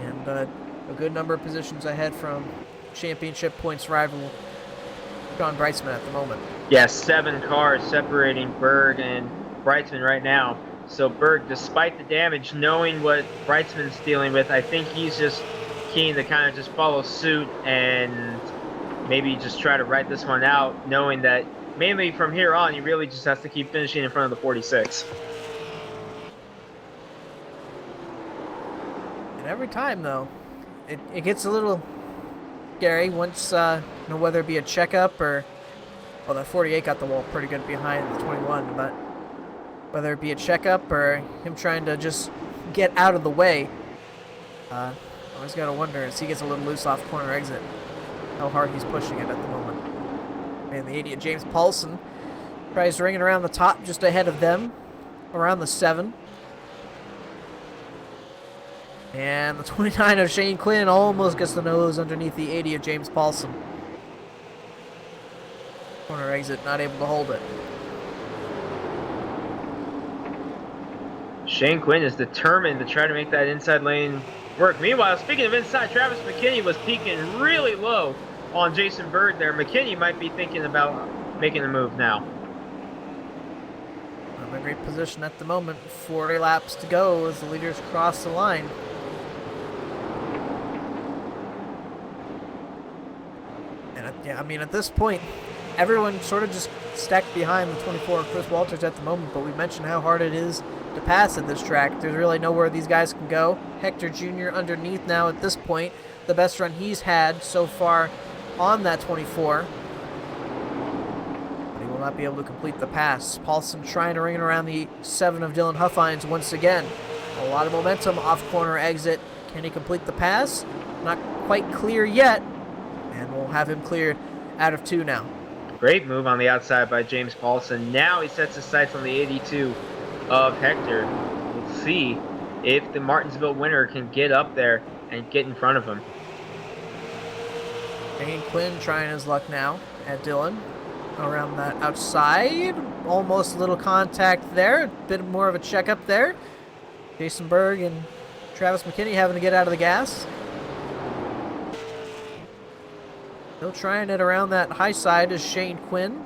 And a good number of positions ahead from championship points rival John Breitzman at the moment. Yes, 7 cars separating Berg and Breitzman right now. So Berg, despite the damage, knowing what Breitzman's dealing with, I think he's just keen to kind of just follow suit and maybe just try to write this one out, knowing that mainly from here on, he really just has to keep finishing in front of the 46. And every time, though, it gets a little scary once, whether it be a checkup or... Well, that 48 got the wall pretty good behind the 21, but... Whether it be a checkup or him trying to just get out of the way, always got to wonder as he gets a little loose off corner exit, how hard he's pushing it at the moment. And the 80 of James Paulson tries ringing around the top just ahead of them, around the 7. And the 29 of Shane Quinn almost gets the nose underneath the 80 of James Paulson. Corner exit, not able to hold it. Shane Quinn is determined to try to make that inside lane work. Meanwhile, speaking of inside, Travis McKinney was peaking really low on Jason Berg there. McKinney might be thinking about making a move now. I'm in a great position at the moment. 40 laps to go as the leaders cross the line. And yeah, I mean, at this point, everyone sort of just stacked behind the 24 of Chris Walters at the moment, but we mentioned how hard it is to pass at this track. There's really nowhere these guys can go. Hector Jr. underneath now at this point. The best run he's had so far on that 24. But he will not be able to complete the pass. Paulson trying to ring it around the 7 of Dylan Huffines once again. A lot of momentum off corner exit. Can he complete the pass? Not quite clear yet. And we'll have him cleared out of 2 now. Great move on the outside by James Paulson. Now he sets his sights on the 82 of Hector. We'll see if the Martinsville winner can get up there and get in front of him. Shane Quinn trying his luck now at Dylan. Around that outside. Almost a little contact there. A bit more of a checkup there. Jason Berg and Travis McKinney having to get out of the gas. Still trying it around that high side is Shane Quinn.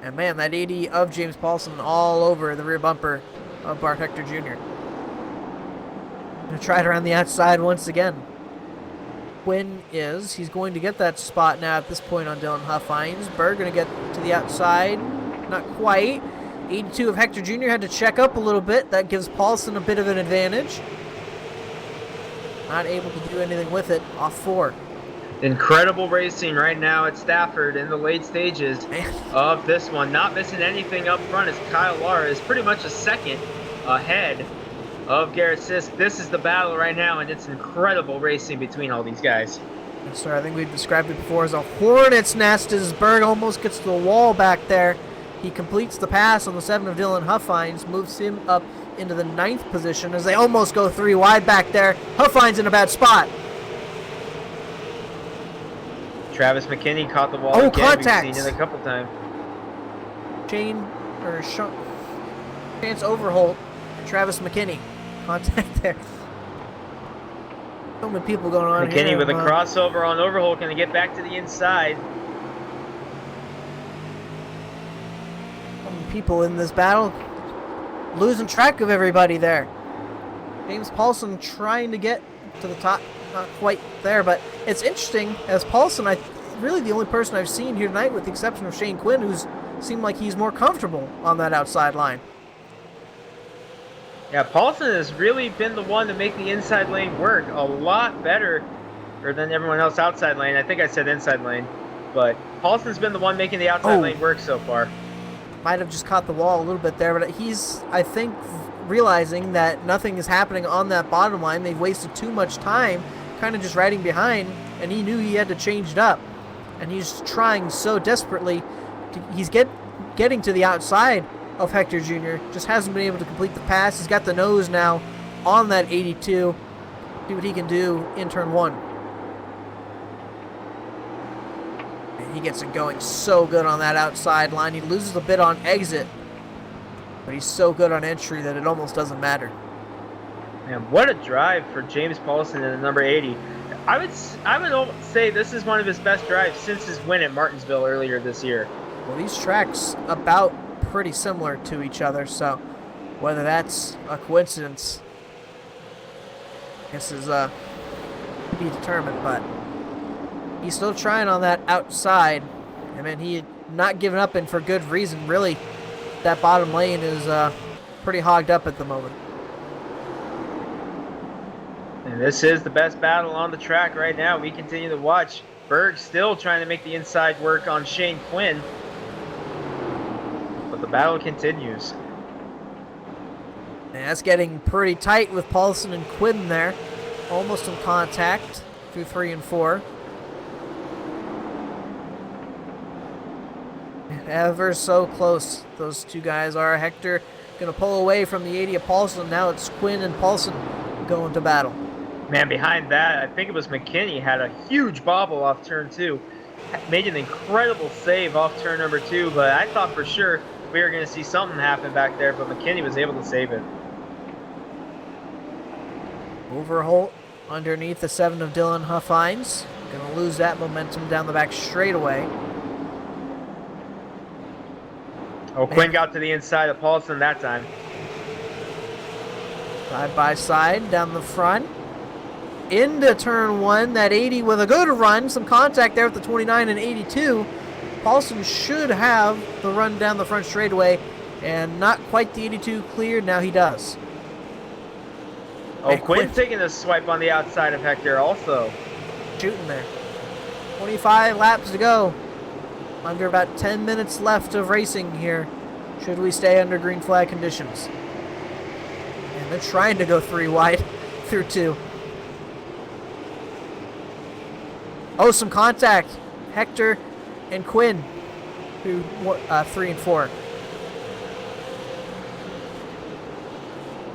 And man, that 80 of James Paulson all over the rear bumper of Bart Hector Jr. Gonna try it around the outside once again. Quinn he's going to get that spot now at this point on Dylan Huffines. Berg gonna get to the outside, not quite. 82 of Hector Jr. had to check up a little bit. That gives Paulson a bit of an advantage. Not able to do anything with it off 4. Incredible racing right now at Stafford in the late stages of this one. Not missing anything up front as Kyle Lara is pretty much a second ahead of Garrett Sisk. This is the battle right now, and it's incredible racing between all these guys. Yes, sir. I think we've described it before as a hornet's nest as Berg almost gets to the wall back there. He completes the pass on the 7 of Dylan Huffines, moves him up into the 9th position as they almost go 3 wide back there. Huffines in a bad spot. Travis McKinney caught the wall Oh, again. contact. We've seen it a couple times. Chance Overholt, Travis McKinney. Contact there. So many people going on here. McKinney with a crossover on Overholt, going to get back to the inside. So many people in this battle. Losing track of everybody there. James Paulson trying to get to the top. Not quite there, but it's interesting as Paulson, really the only person I've seen here tonight with the exception of Shane Quinn who's seemed like he's more comfortable on that outside line. Yeah, Paulson has really been the one to make the inside lane work a lot better than everyone else outside lane. I think I said inside lane, but Paulson's been the one making the outside lane work so far. Might have just caught the wall a little bit there, but he's, I think, realizing that nothing is happening on that bottom line. They've wasted too much time kind of just riding behind, and he knew he had to change it up. And he's trying so desperately. He's getting to the outside of Hector Jr. Just hasn't been able to complete the pass. He's got the nose now on that 82. See what he can do in turn 1. And he gets it going so good on that outside line. He loses a bit on exit, but he's so good on entry that it almost doesn't matter. Man, what a drive for James Paulson in the number 80. I would say this is one of his best drives since his win at Martinsville earlier this year. Well, these tracks about pretty similar to each other, so whether that's a coincidence, I guess is to be determined. But he's still trying on that outside. I mean, he had not given up, and for good reason. Really, that bottom lane is pretty hogged up at the moment. And this is the best battle on the track right now. We continue to watch. Berg still trying to make the inside work on Shane Quinn. But the battle continues. And that's getting pretty tight with Paulson and Quinn there. Almost in contact through 3 and 4. Ever so close, those two guys are. Hector going to pull away from the 80 of Paulson. Now it's Quinn and Paulson going to battle. Man, behind that, I think it was McKinney, had a huge bobble off turn 2. Made an incredible save off turn number 2, but I thought for sure we were going to see something happen back there, but McKinney was able to save it. Overholt underneath the 7 of Dylan Huffines. Going to lose that momentum down the back straightaway. Oh, Quinn got to the inside of Paulson that time. Side by side down the front. Into turn 1, that 80 with a good run. Some contact there with the 29 and 82. Paulson should have the run down the front straightaway, and not quite the 82 cleared. Now he does. Oh, And Quinn taking a swipe on the outside of Hector also. Shooting there. 25 laps to go. Under about 10 minutes left of racing here, should we stay under green flag conditions. And they're trying to go 3 wide through 2. Oh, some contact. Hector and Quinn, who 3 and 4.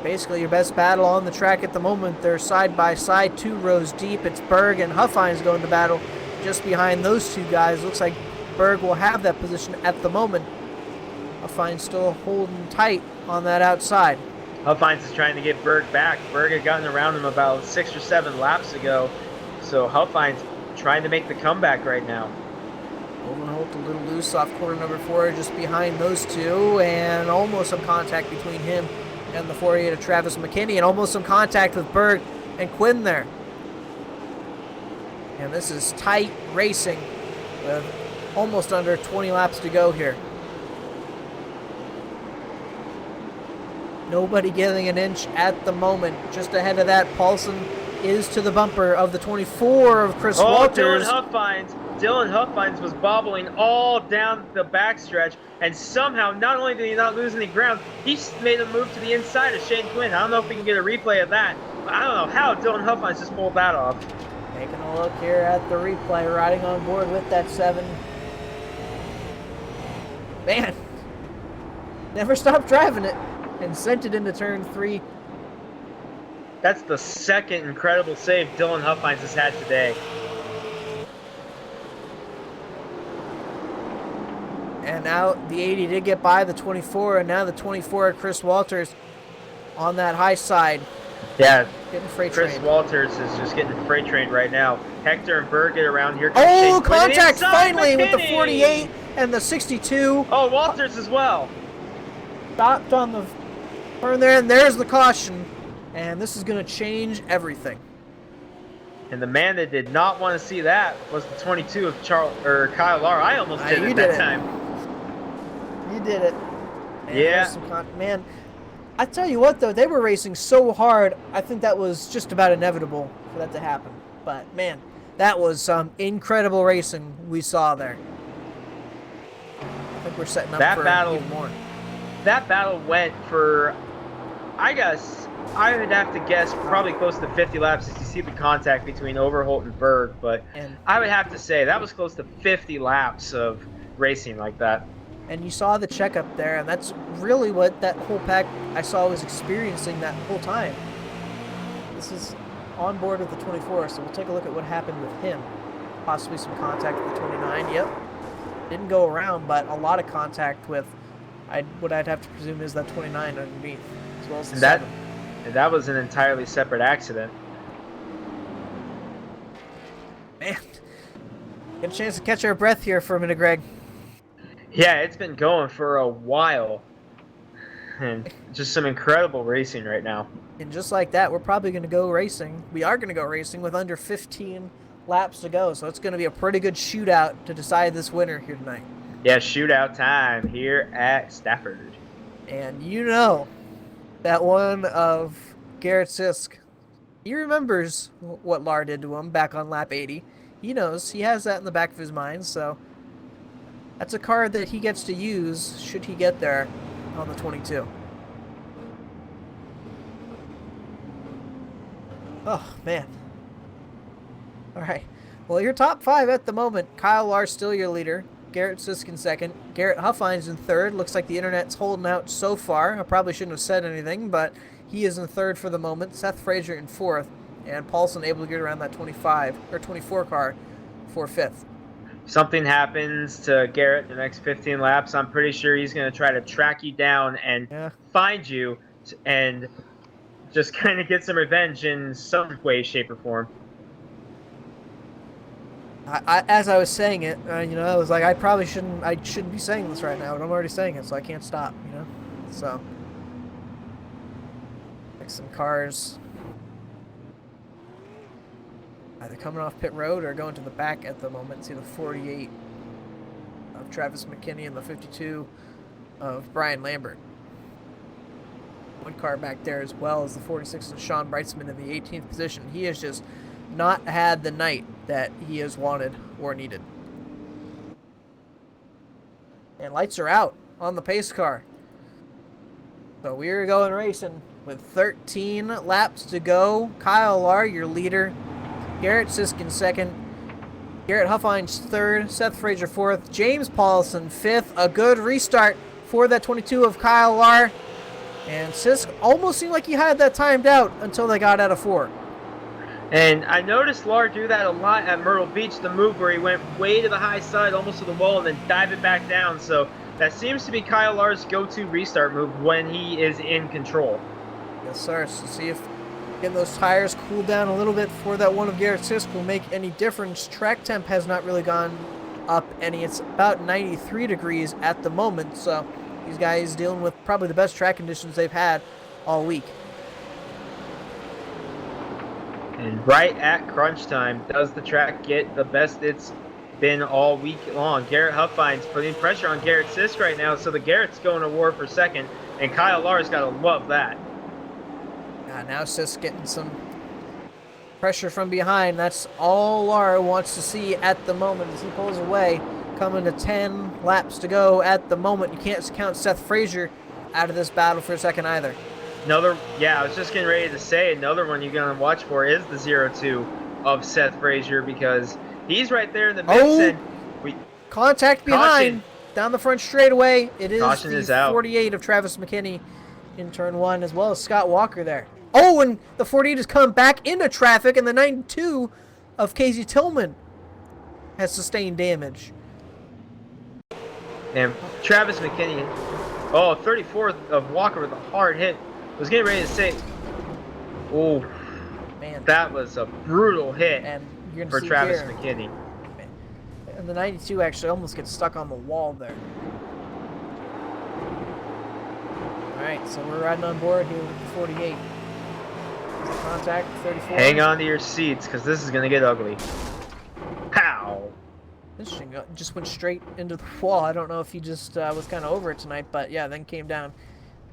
Basically your best battle on the track at the moment. They're side by side, 2 rows deep. It's Berg and Huffines going to battle just behind those 2 guys. Looks like Berg will have that position at the moment. Huffines still holding tight on that outside. Huffines is trying to get Berg back. Berg had gotten around him about 6 or 7 laps ago. So Huffines trying to make the comeback right now. Overholt a little loose off corner number 4, just behind those two, and almost some contact between him and the 48 of Travis McKinney, and almost some contact with Berg and Quinn there. And this is tight racing with almost under 20 laps to go here. Nobody getting an inch at the moment. Just ahead of that, Paulson is to the bumper of the 24 of Chris Walters. Dylan Huffines was bobbling all down the backstretch, and somehow, not only did he not lose any ground, he made a move to the inside of Shane Quinn. I don't know if we can get a replay of that, but I don't know how Dylan Huffines just pulled that off. Taking a look here at the replay, riding on board with that 7. Man, never stopped driving it and sent it into turn 3. That's the second incredible save Dylan Huffines has had today. And now the 80 did get by the 24, and now the 24 of Chris Walters on that high side. Yeah, getting freight Chris trained. Walters is just getting freight trained right now. Hector and Berg get around here. Oh, contact finally with the 48 and the 62. Oh, Walters as well. Stopped on the turn there, and there's the caution. And this is going to change everything. And the man that did not want to see that was the 22 of Kyle Lara. I almost did it that time. You did it. And yeah. Man, I tell you what, though, they were racing so hard, I think that was just about inevitable for that to happen. But, man, that was some incredible racing we saw there. I think we're setting up for even more. That battle went for, I guess, I would have to guess probably close to 50 laps as you see the contact between Overholt and Berg, but I would have to say that was close to 50 laps of racing like that. And you saw the checkup there, and that's really what that whole pack I saw was experiencing that whole time. This is on board with the 24, so we'll take a look at what happened with him. Possibly some contact with the 29, yep. Didn't go around, but a lot of contact with what I'd have to presume is that 29 underneath, as well as the 7. And that was an entirely separate accident. Man, get a chance to catch our breath here for a minute, Greg. Yeah, it's been going for a while. And just some incredible racing right now. And just like that, we're probably going to go racing. We are going to go racing with under 15 laps to go. So it's going to be a pretty good shootout to decide this winner here tonight. Yeah, shootout time here at Stafford. And you know that one of Garrett Sisk, he remembers what Lar did to him back on lap 80. He knows. He has that in the back of his mind. So that's a card that he gets to use should he get there on the 22. Oh, man. All right. Well, your top 5 at the moment. Kyle Lar still your leader. Garrett Sisk in second. Garrett Huffines in third. Looks like the internet's holding out so far. I probably shouldn't have said anything, but he is in third for the moment. Seth Fraser in fourth. And Paulson able to get around that 24 car for fifth. Something happens to Garrett in the next 15 laps, I'm pretty sure he's going to try to track you down and find you and just kind of get some revenge in some way, shape, or form. As I was saying it, I was like, I shouldn't be saying this right now, but I'm already saying it, so I can't stop, So, like some cars either coming off pit road or going to the back at the moment. See the 48 of Travis McKinney and the 52 of Brian Lambert. One car back there as well as the 46 of Sean Brightsman in the 18th position. He has just not had the night that he has wanted or needed. And lights are out on the pace car. So we're going racing with 13 laps to go. Kyle Lar, your leader. Garrett Sisk in second. Garrett Huffines third. Seth Fraser fourth. James Paulson fifth. A good restart for that 22 of Kyle Lar. And Sisk almost seemed like he had that timed out until they got out of 4. And I noticed Lar do that a lot at Myrtle Beach, the move where he went way to the high side, almost to the wall, and then dive it back down. So that seems to be Kyle Lar's go-to restart move when he is in control. Yes, sir. So see if Getting those tires cooled down a little bit before that one of Garrett Sisk will make any difference. Track temp has not really gone up any. It's about 93 degrees at the moment, so these guys dealing with probably the best track conditions they've had all week. And right at crunch time, does the track get the best it's been all week long? Garrett Huffines putting pressure on Garrett Sisk right now, so the Garrett's going to war for second, and Kyle Lars got to love that. Now Sisk getting some pressure from behind. That's all Lara wants to see at the moment as he pulls away. Coming to 10 laps to go at the moment. You can't count Seth Fraser out of this battle for a second either. I was just getting ready to say another one you're going to watch for is the 0-2 of Seth Fraser, because he's right there in the mix. And contact behind, down the front straightaway. It is Caution the is out. 48 of Travis McKinney in turn 1, as well as Scott Walker there. Oh, and the 48 has come back into traffic, and the 92 of Casey Tillman has sustained damage. And Travis McKinney, 34th of Walker with a hard hit. Was getting ready to say, oh, Man, that was a brutal hit and you're gonna for see Travis here, McKinney. and the 92 actually almost gets stuck on the wall there. All right, so we're riding on board here with the 48. Contact 34. Hang on to your seats, because this is going to get ugly. Pow! Interesting. Just went straight into the wall. I don't know if he just was kind of over it tonight, but yeah, then came down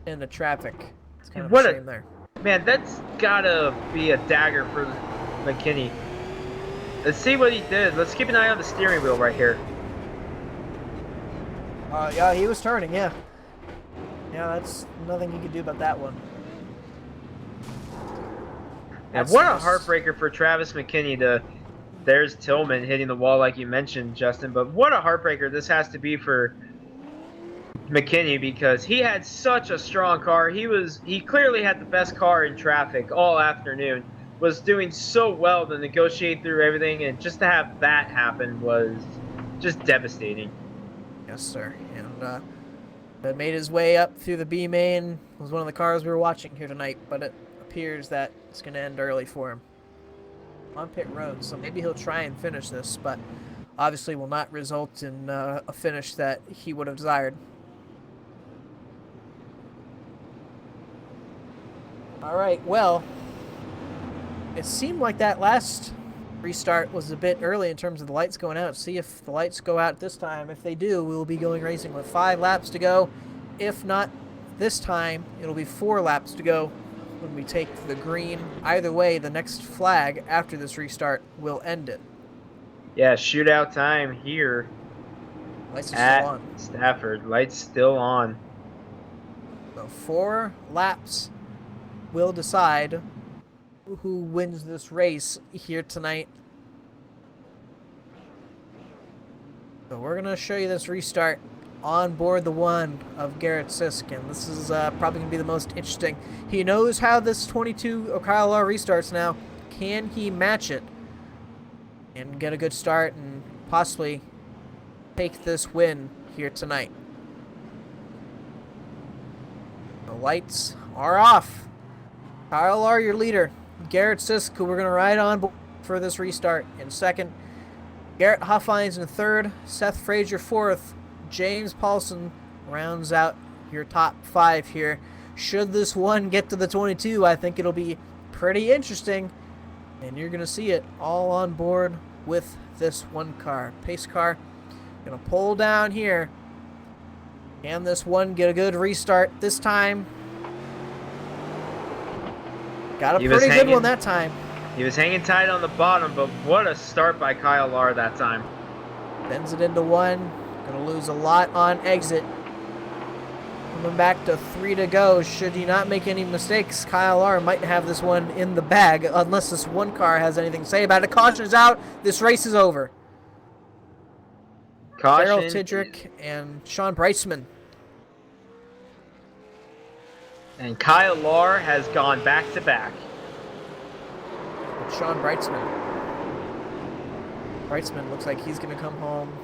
into traffic. It's kind of a shame there. Man, that's got to be a dagger for McKinney. Let's see what he did. Let's keep an eye on the steering wheel right here. Yeah, he was turning, yeah. Yeah, that's nothing you can do about that one. And what a heartbreaker for Travis McKinney. There's Tillman hitting the wall like you mentioned, Justin. But what a heartbreaker this has to be for McKinney, because he had such a strong car. He clearly had the best car in traffic all afternoon. Was doing so well to negotiate through everything, and just to have that happen was just devastating. Yes, sir. And that made his way up through the B main. Was one of the cars we were watching here tonight, but it appears that it's going to end early for him on pit road. So maybe he'll try and finish this, but obviously will not result in a finish that he would have desired. All right, well, it seemed like that last restart was a bit early in terms of the lights going out. See if the lights go out this time. If they do, we will be going racing with 5 laps to go. If not this time, it'll be 4 laps to go when we take the green. Either way, the next flag after this restart will end it. Yeah, shootout time here Lights are at still on. Stafford. Lights still on. So 4 laps will decide who wins this race here tonight. So we're going to show you this restart on board the one of Garrett Sisk, and this is probably going to be the most interesting. He knows how this 22 Kyle Law restarts now. Can he match it and get a good start and possibly take this win here tonight? The lights are off. Kyle Law, your leader. Garrett Sisk, who we're going to ride on for this restart, in second. Garrett Huffines in third. Seth Fraser fourth. James Paulson rounds out your top 5 here. Should this one get to the 22, I think it'll be pretty interesting. And you're going to see it all on board with this one car. Pace car going to pull down here. Can this one get a good restart this time? Got a pretty good one that time. He was hanging tight on the bottom, but what a start by Kyle Lahr that time. Bends it into 1. Going to lose a lot on exit. Coming back to 3 to go. Should he not make any mistakes, Kyle Lahr might have this one in the bag, unless this one car has anything to say about it. Caution is out. This race is over. Daryl Tidrick and Sean Breitzman. And Kyle Lahr has gone back to back. Sean Breitzman. Breitzman looks like he's going to come home.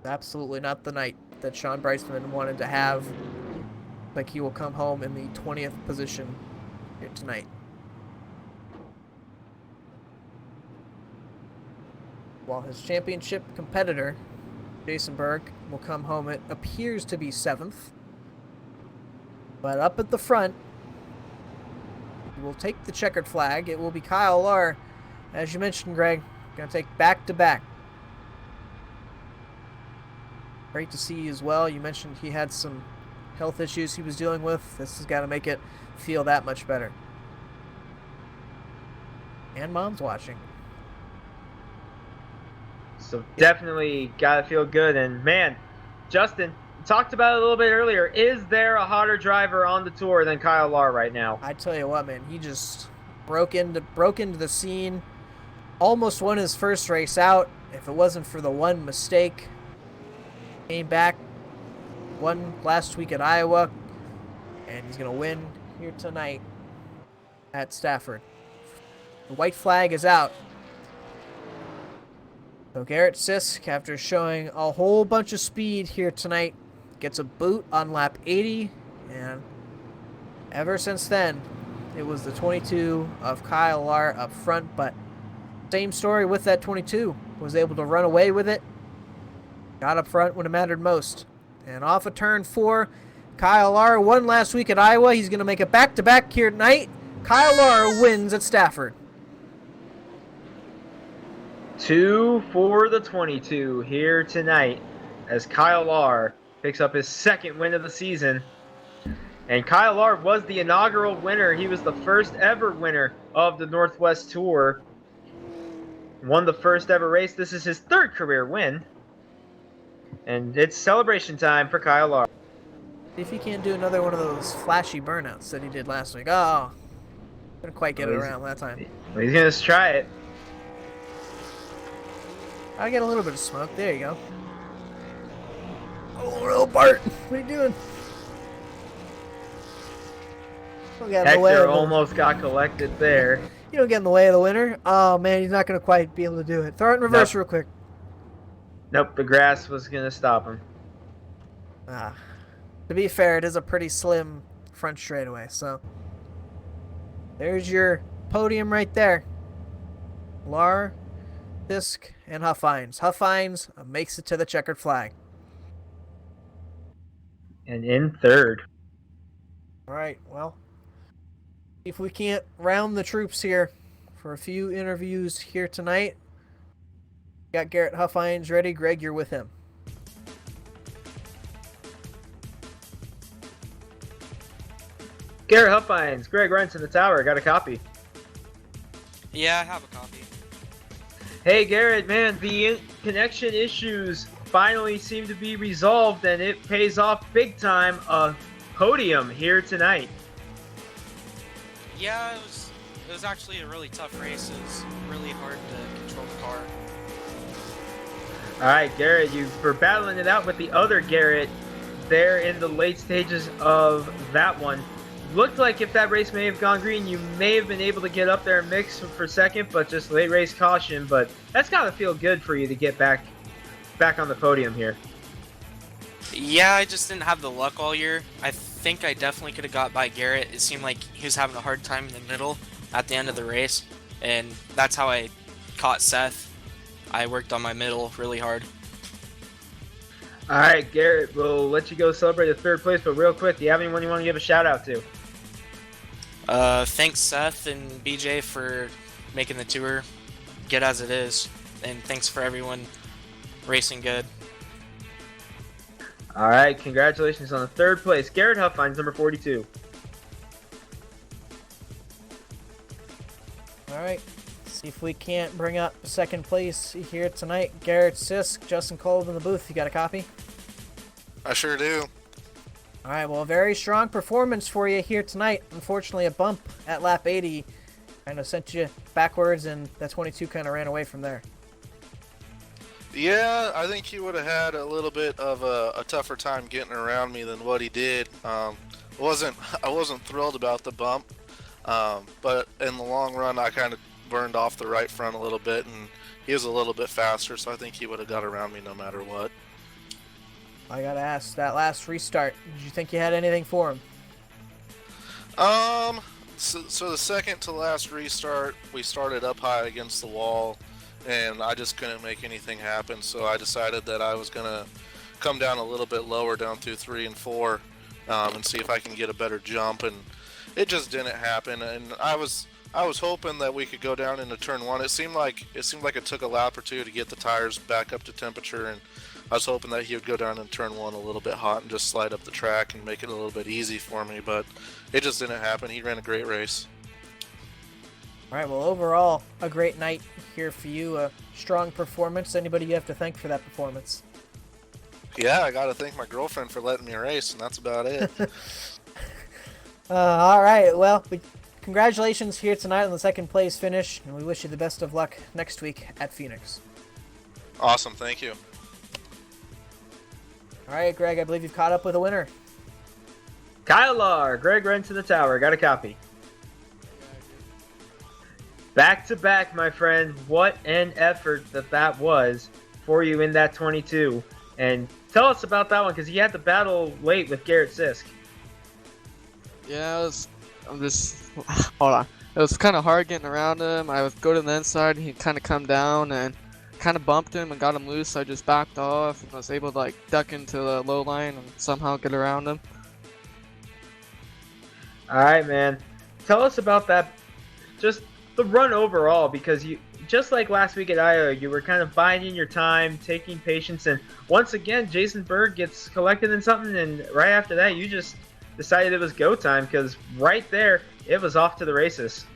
Absolutely not the night that Sean Breitzman wanted to have. like he will come home in the 20th position here tonight. While his championship competitor, Jason Berg, will come home, it appears to be 7th. But up at the front, he will take the checkered flag. It will be Kyle Lahr, as you mentioned, Greg, going to take back-to-back. Great to see as well. You mentioned he had some health issues he was dealing with. This has got to make it feel that much better. And Mom's watching. So definitely got to feel good. And man, Justin, talked about it a little bit earlier. Is there a hotter driver on the tour than Kyle Lahr right now? I tell you what, man, he just broke into the scene. Almost won his first race out. If it wasn't for the one mistake, came back, won last week at Iowa, and he's gonna win here tonight at Stafford. The white flag is out. So Garrett Sisk, after showing a whole bunch of speed here tonight, gets a boot on lap 80, and ever since then, it was the 22 of Kyle Lahr up front, but same story with that 22. Was able to run away with it, got up front when it mattered most. And off of turn 4, Kyle Lahr won last week at Iowa. He's going to make it back-to-back here tonight. Kyle Lahr wins at Stafford. 2 for the 22 here tonight as Kyle Lahr picks up his second win of the season. And Kyle Lahr was the inaugural winner. He was the first ever winner of the Northwest Tour. Won the first ever race. This is his third career win. And it's celebration time for Kyle Lahr. See if he can't do another one of those flashy burnouts that he did last week. Oh, couldn't quite get it around that time. He's going to try it. I get a little bit of smoke. There you go. Oh, Bart, what are you doing? Don't get in the way Hector of him. almost got collected there. You don't get in the way of the winner. Oh, man, he's not going to quite be able to do it. Throw it in reverse real quick. Nope, the grass was going to stop him. To be fair, it is a pretty slim front straightaway, so there's your podium right there. Lahr, Sisk, and Huffines. Huffines makes it to the checkered flag. And in third. All right, well, if we can't round the troops here for a few interviews here tonight, got Garrett Huffines ready. Greg, you're with him. Garrett Huffines, Greg Rents in the tower. Got a copy. Yeah, I have a copy. Hey, Garrett, man, the connection issues finally seem to be resolved, and it pays off big time. A podium here tonight. Yeah, it was actually a really tough race. It was really hard to control the car. All right, Garrett, you were battling it out with the other Garrett there in the late stages of that one. Looked like if that race may have gone green, you may have been able to get up there and mix for second, but just late race caution. But that's got to feel good for you to get back on the podium here. Yeah, I just didn't have the luck all year. I think I definitely could have got by Garrett. It seemed like he was having a hard time in the middle at the end of the race, and that's how I caught Seth. I worked on my middle really hard. All right, Garrett, we'll let you go celebrate the third place, but real quick, do you have anyone you want to give a shout out to? Thanks Seth and BJ for making the tour good as it is, and thanks for everyone racing good. All right, congratulations on the third place. Garrett Huffines, number 42. All right, see if we can't bring up second place here tonight. Garrett Sisk, Justin Kolb in the booth. You got a copy? I sure do. All right, well, a very strong performance for you here tonight. Unfortunately, a bump at lap 80 kind of sent you backwards, and that 22 kind of ran away from there. Yeah, I think he would have had a little bit of a tougher time getting around me than what he did. I wasn't thrilled about the bump, but in the long run, I kind of burned off the right front a little bit, and he was a little bit faster, so I think he would have got around me no matter what. I gotta ask, that last restart, did you think you had anything for him? So the second to last restart, we started up high against the wall, and I just couldn't make anything happen. So I decided that I was gonna come down a little bit lower, down through 3 and 4, and see if I can get a better jump. And it just didn't happen. And I was hoping that we could go down into turn 1. It seemed like it took a lap or two to get the tires back up to temperature, and I was hoping that he would go down in turn 1 a little bit hot and just slide up the track and make it a little bit easy for me, but it just didn't happen. He ran a great race. All right, well, overall, a great night here for you. A strong performance. Anybody you have to thank for that performance? Yeah, I got to thank my girlfriend for letting me race, and that's about it. All right, well, congratulations here tonight on the second place finish, and we wish you the best of luck next week at Phoenix. Awesome, thank you. All right, Greg, I believe you've caught up with a winner. Kyle Lahr, Greg ran to the tower. Got a copy. Back to back, my friend. What an effort that was for you in that 22. And tell us about that one, because you had to battle late with Garrett Sisk. Yeah, hold on. It was kind of hard getting around him. I would go to the inside, he'd kind of come down and kind of bumped him and got him loose. So I just backed off and was able to like duck into the low line and somehow get around him. All right, man. Tell us about that, just the run overall, because you, just like last week at Iowa, you were kind of biding your time, taking patience, and once again, Jason Berg gets collected in something, and right after that, you just decided it was go time, because right there, it was off to the races.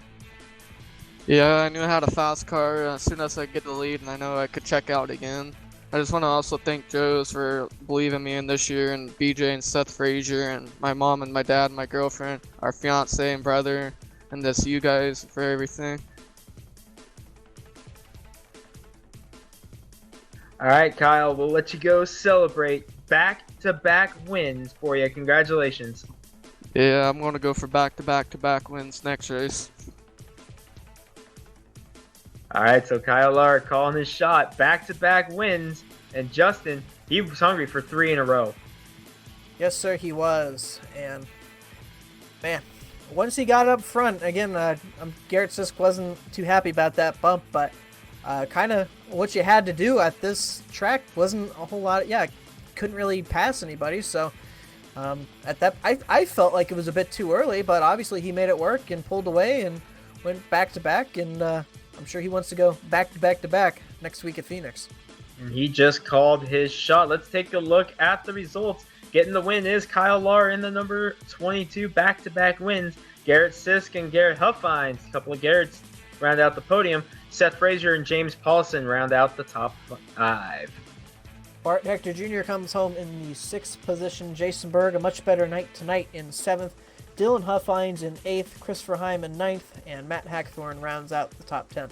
Yeah, I knew I had a fast car as soon as I get the lead, and I know I could check out again. I just want to also thank Joe's for believing me in this year, and BJ and Seth Fraser, and my mom and my dad and my girlfriend, our fiance and brother, and this you guys for everything. All right, Kyle, we'll let you go celebrate back-to-back wins for you. Congratulations. Yeah, I'm going to go for back-to-back-to-back wins next race. All right, so Kyle Lahr calling his shot, back-to-back wins, and Justin, he was hungry for 3 in a row. Yes, sir, he was. And, man, once he got up front, again, Garrett Sisk wasn't too happy about that bump, but kind of what you had to do at this track wasn't a whole lot. Couldn't really pass anybody, so at that, I felt like it was a bit too early, but obviously he made it work and pulled away and went back-to-back, and I'm sure he wants to go back-to-back-to-back next week at Phoenix. And he just called his shot. Let's take a look at the results. Getting the win is Kyle Lahr in the number 22 back-to-back wins. Garrett Sisk and Garrett Huffines, a couple of Garretts, round out the podium. Seth Fraser and James Paulson round out the top 5. Bart Hector Jr. comes home in the 6th position. Jason Berg, a much better night tonight, in 7th. Dylan Huffines in 8th. Christopher Heim in 9th. And Matt Hackathorn rounds out the top 10.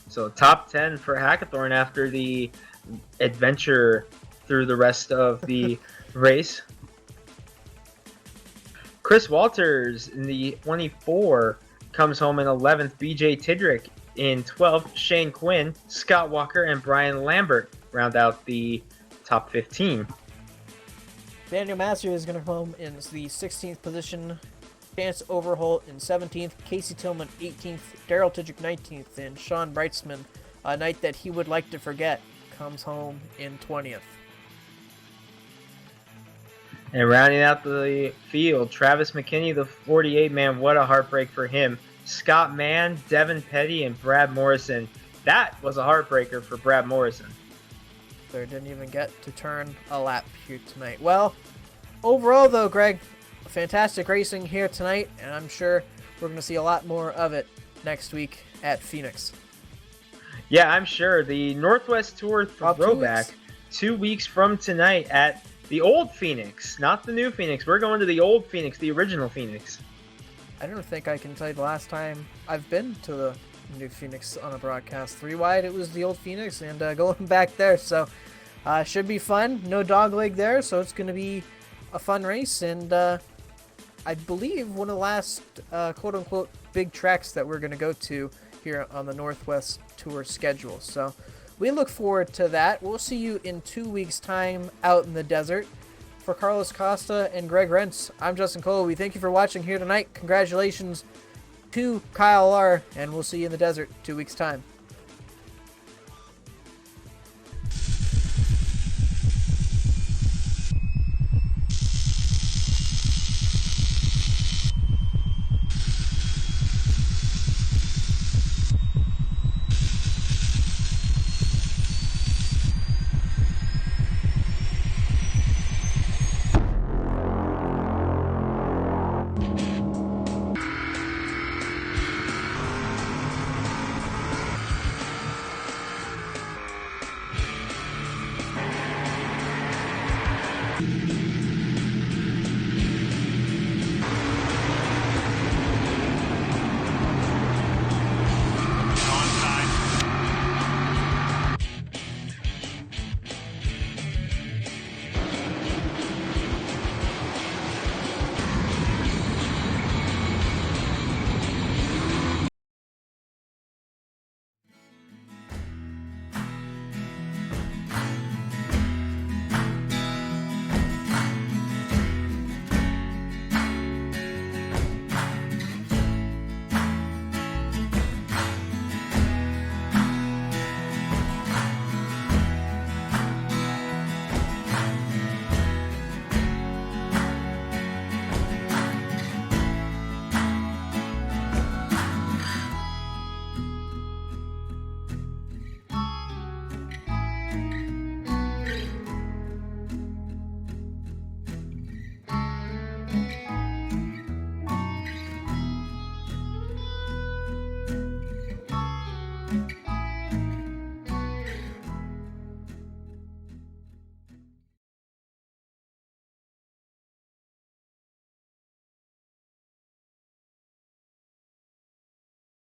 So top 10 for Hackathorn after the adventure through the rest of the race. Chris Walters in the 24 comes home in 11th. BJ Tidrick in 12th. Shane Quinn, Scott Walker, and Brian Lambert round out the top 15. Daniel Massey is going to come home in the 16th position. Chance Overholt in 17th. Casey Tillman 18th. Daryl Tidrick 19th. And Sean Brightsman, a night that he would like to forget, comes home in 20th. And rounding out the field, Travis McKinney, the 48 man. What a heartbreak for him. Scott Mann, Devin Petty, and Brad Morrison. That was a heartbreaker for Brad Morrison. They didn't even get to turn a lap here tonight. Well, overall though, Greg, fantastic racing here tonight, and I'm sure we're going to see a lot more of it next week at Phoenix. Yeah, I'm sure. The Northwest Tour throwback 2 weeks from tonight at the old Phoenix, not the new Phoenix. We're going to the old Phoenix, the original Phoenix. I don't think I can tell you the last time I've been to the new Phoenix on a broadcast. 3 wide, it was the old Phoenix, and going back there, so should be fun. No dog leg there, so it's going to be a fun race, and I believe one of the last quote-unquote big tracks that we're going to go to here on the Northwest Tour schedule. So we look forward to that. We'll see you in 2 weeks' time out in the desert. For Carlos Costa and Greg Rentz, I'm Justin Cole. We thank you for watching here tonight. Congratulations to Kyle R, and we'll see you in the desert 2 weeks' time.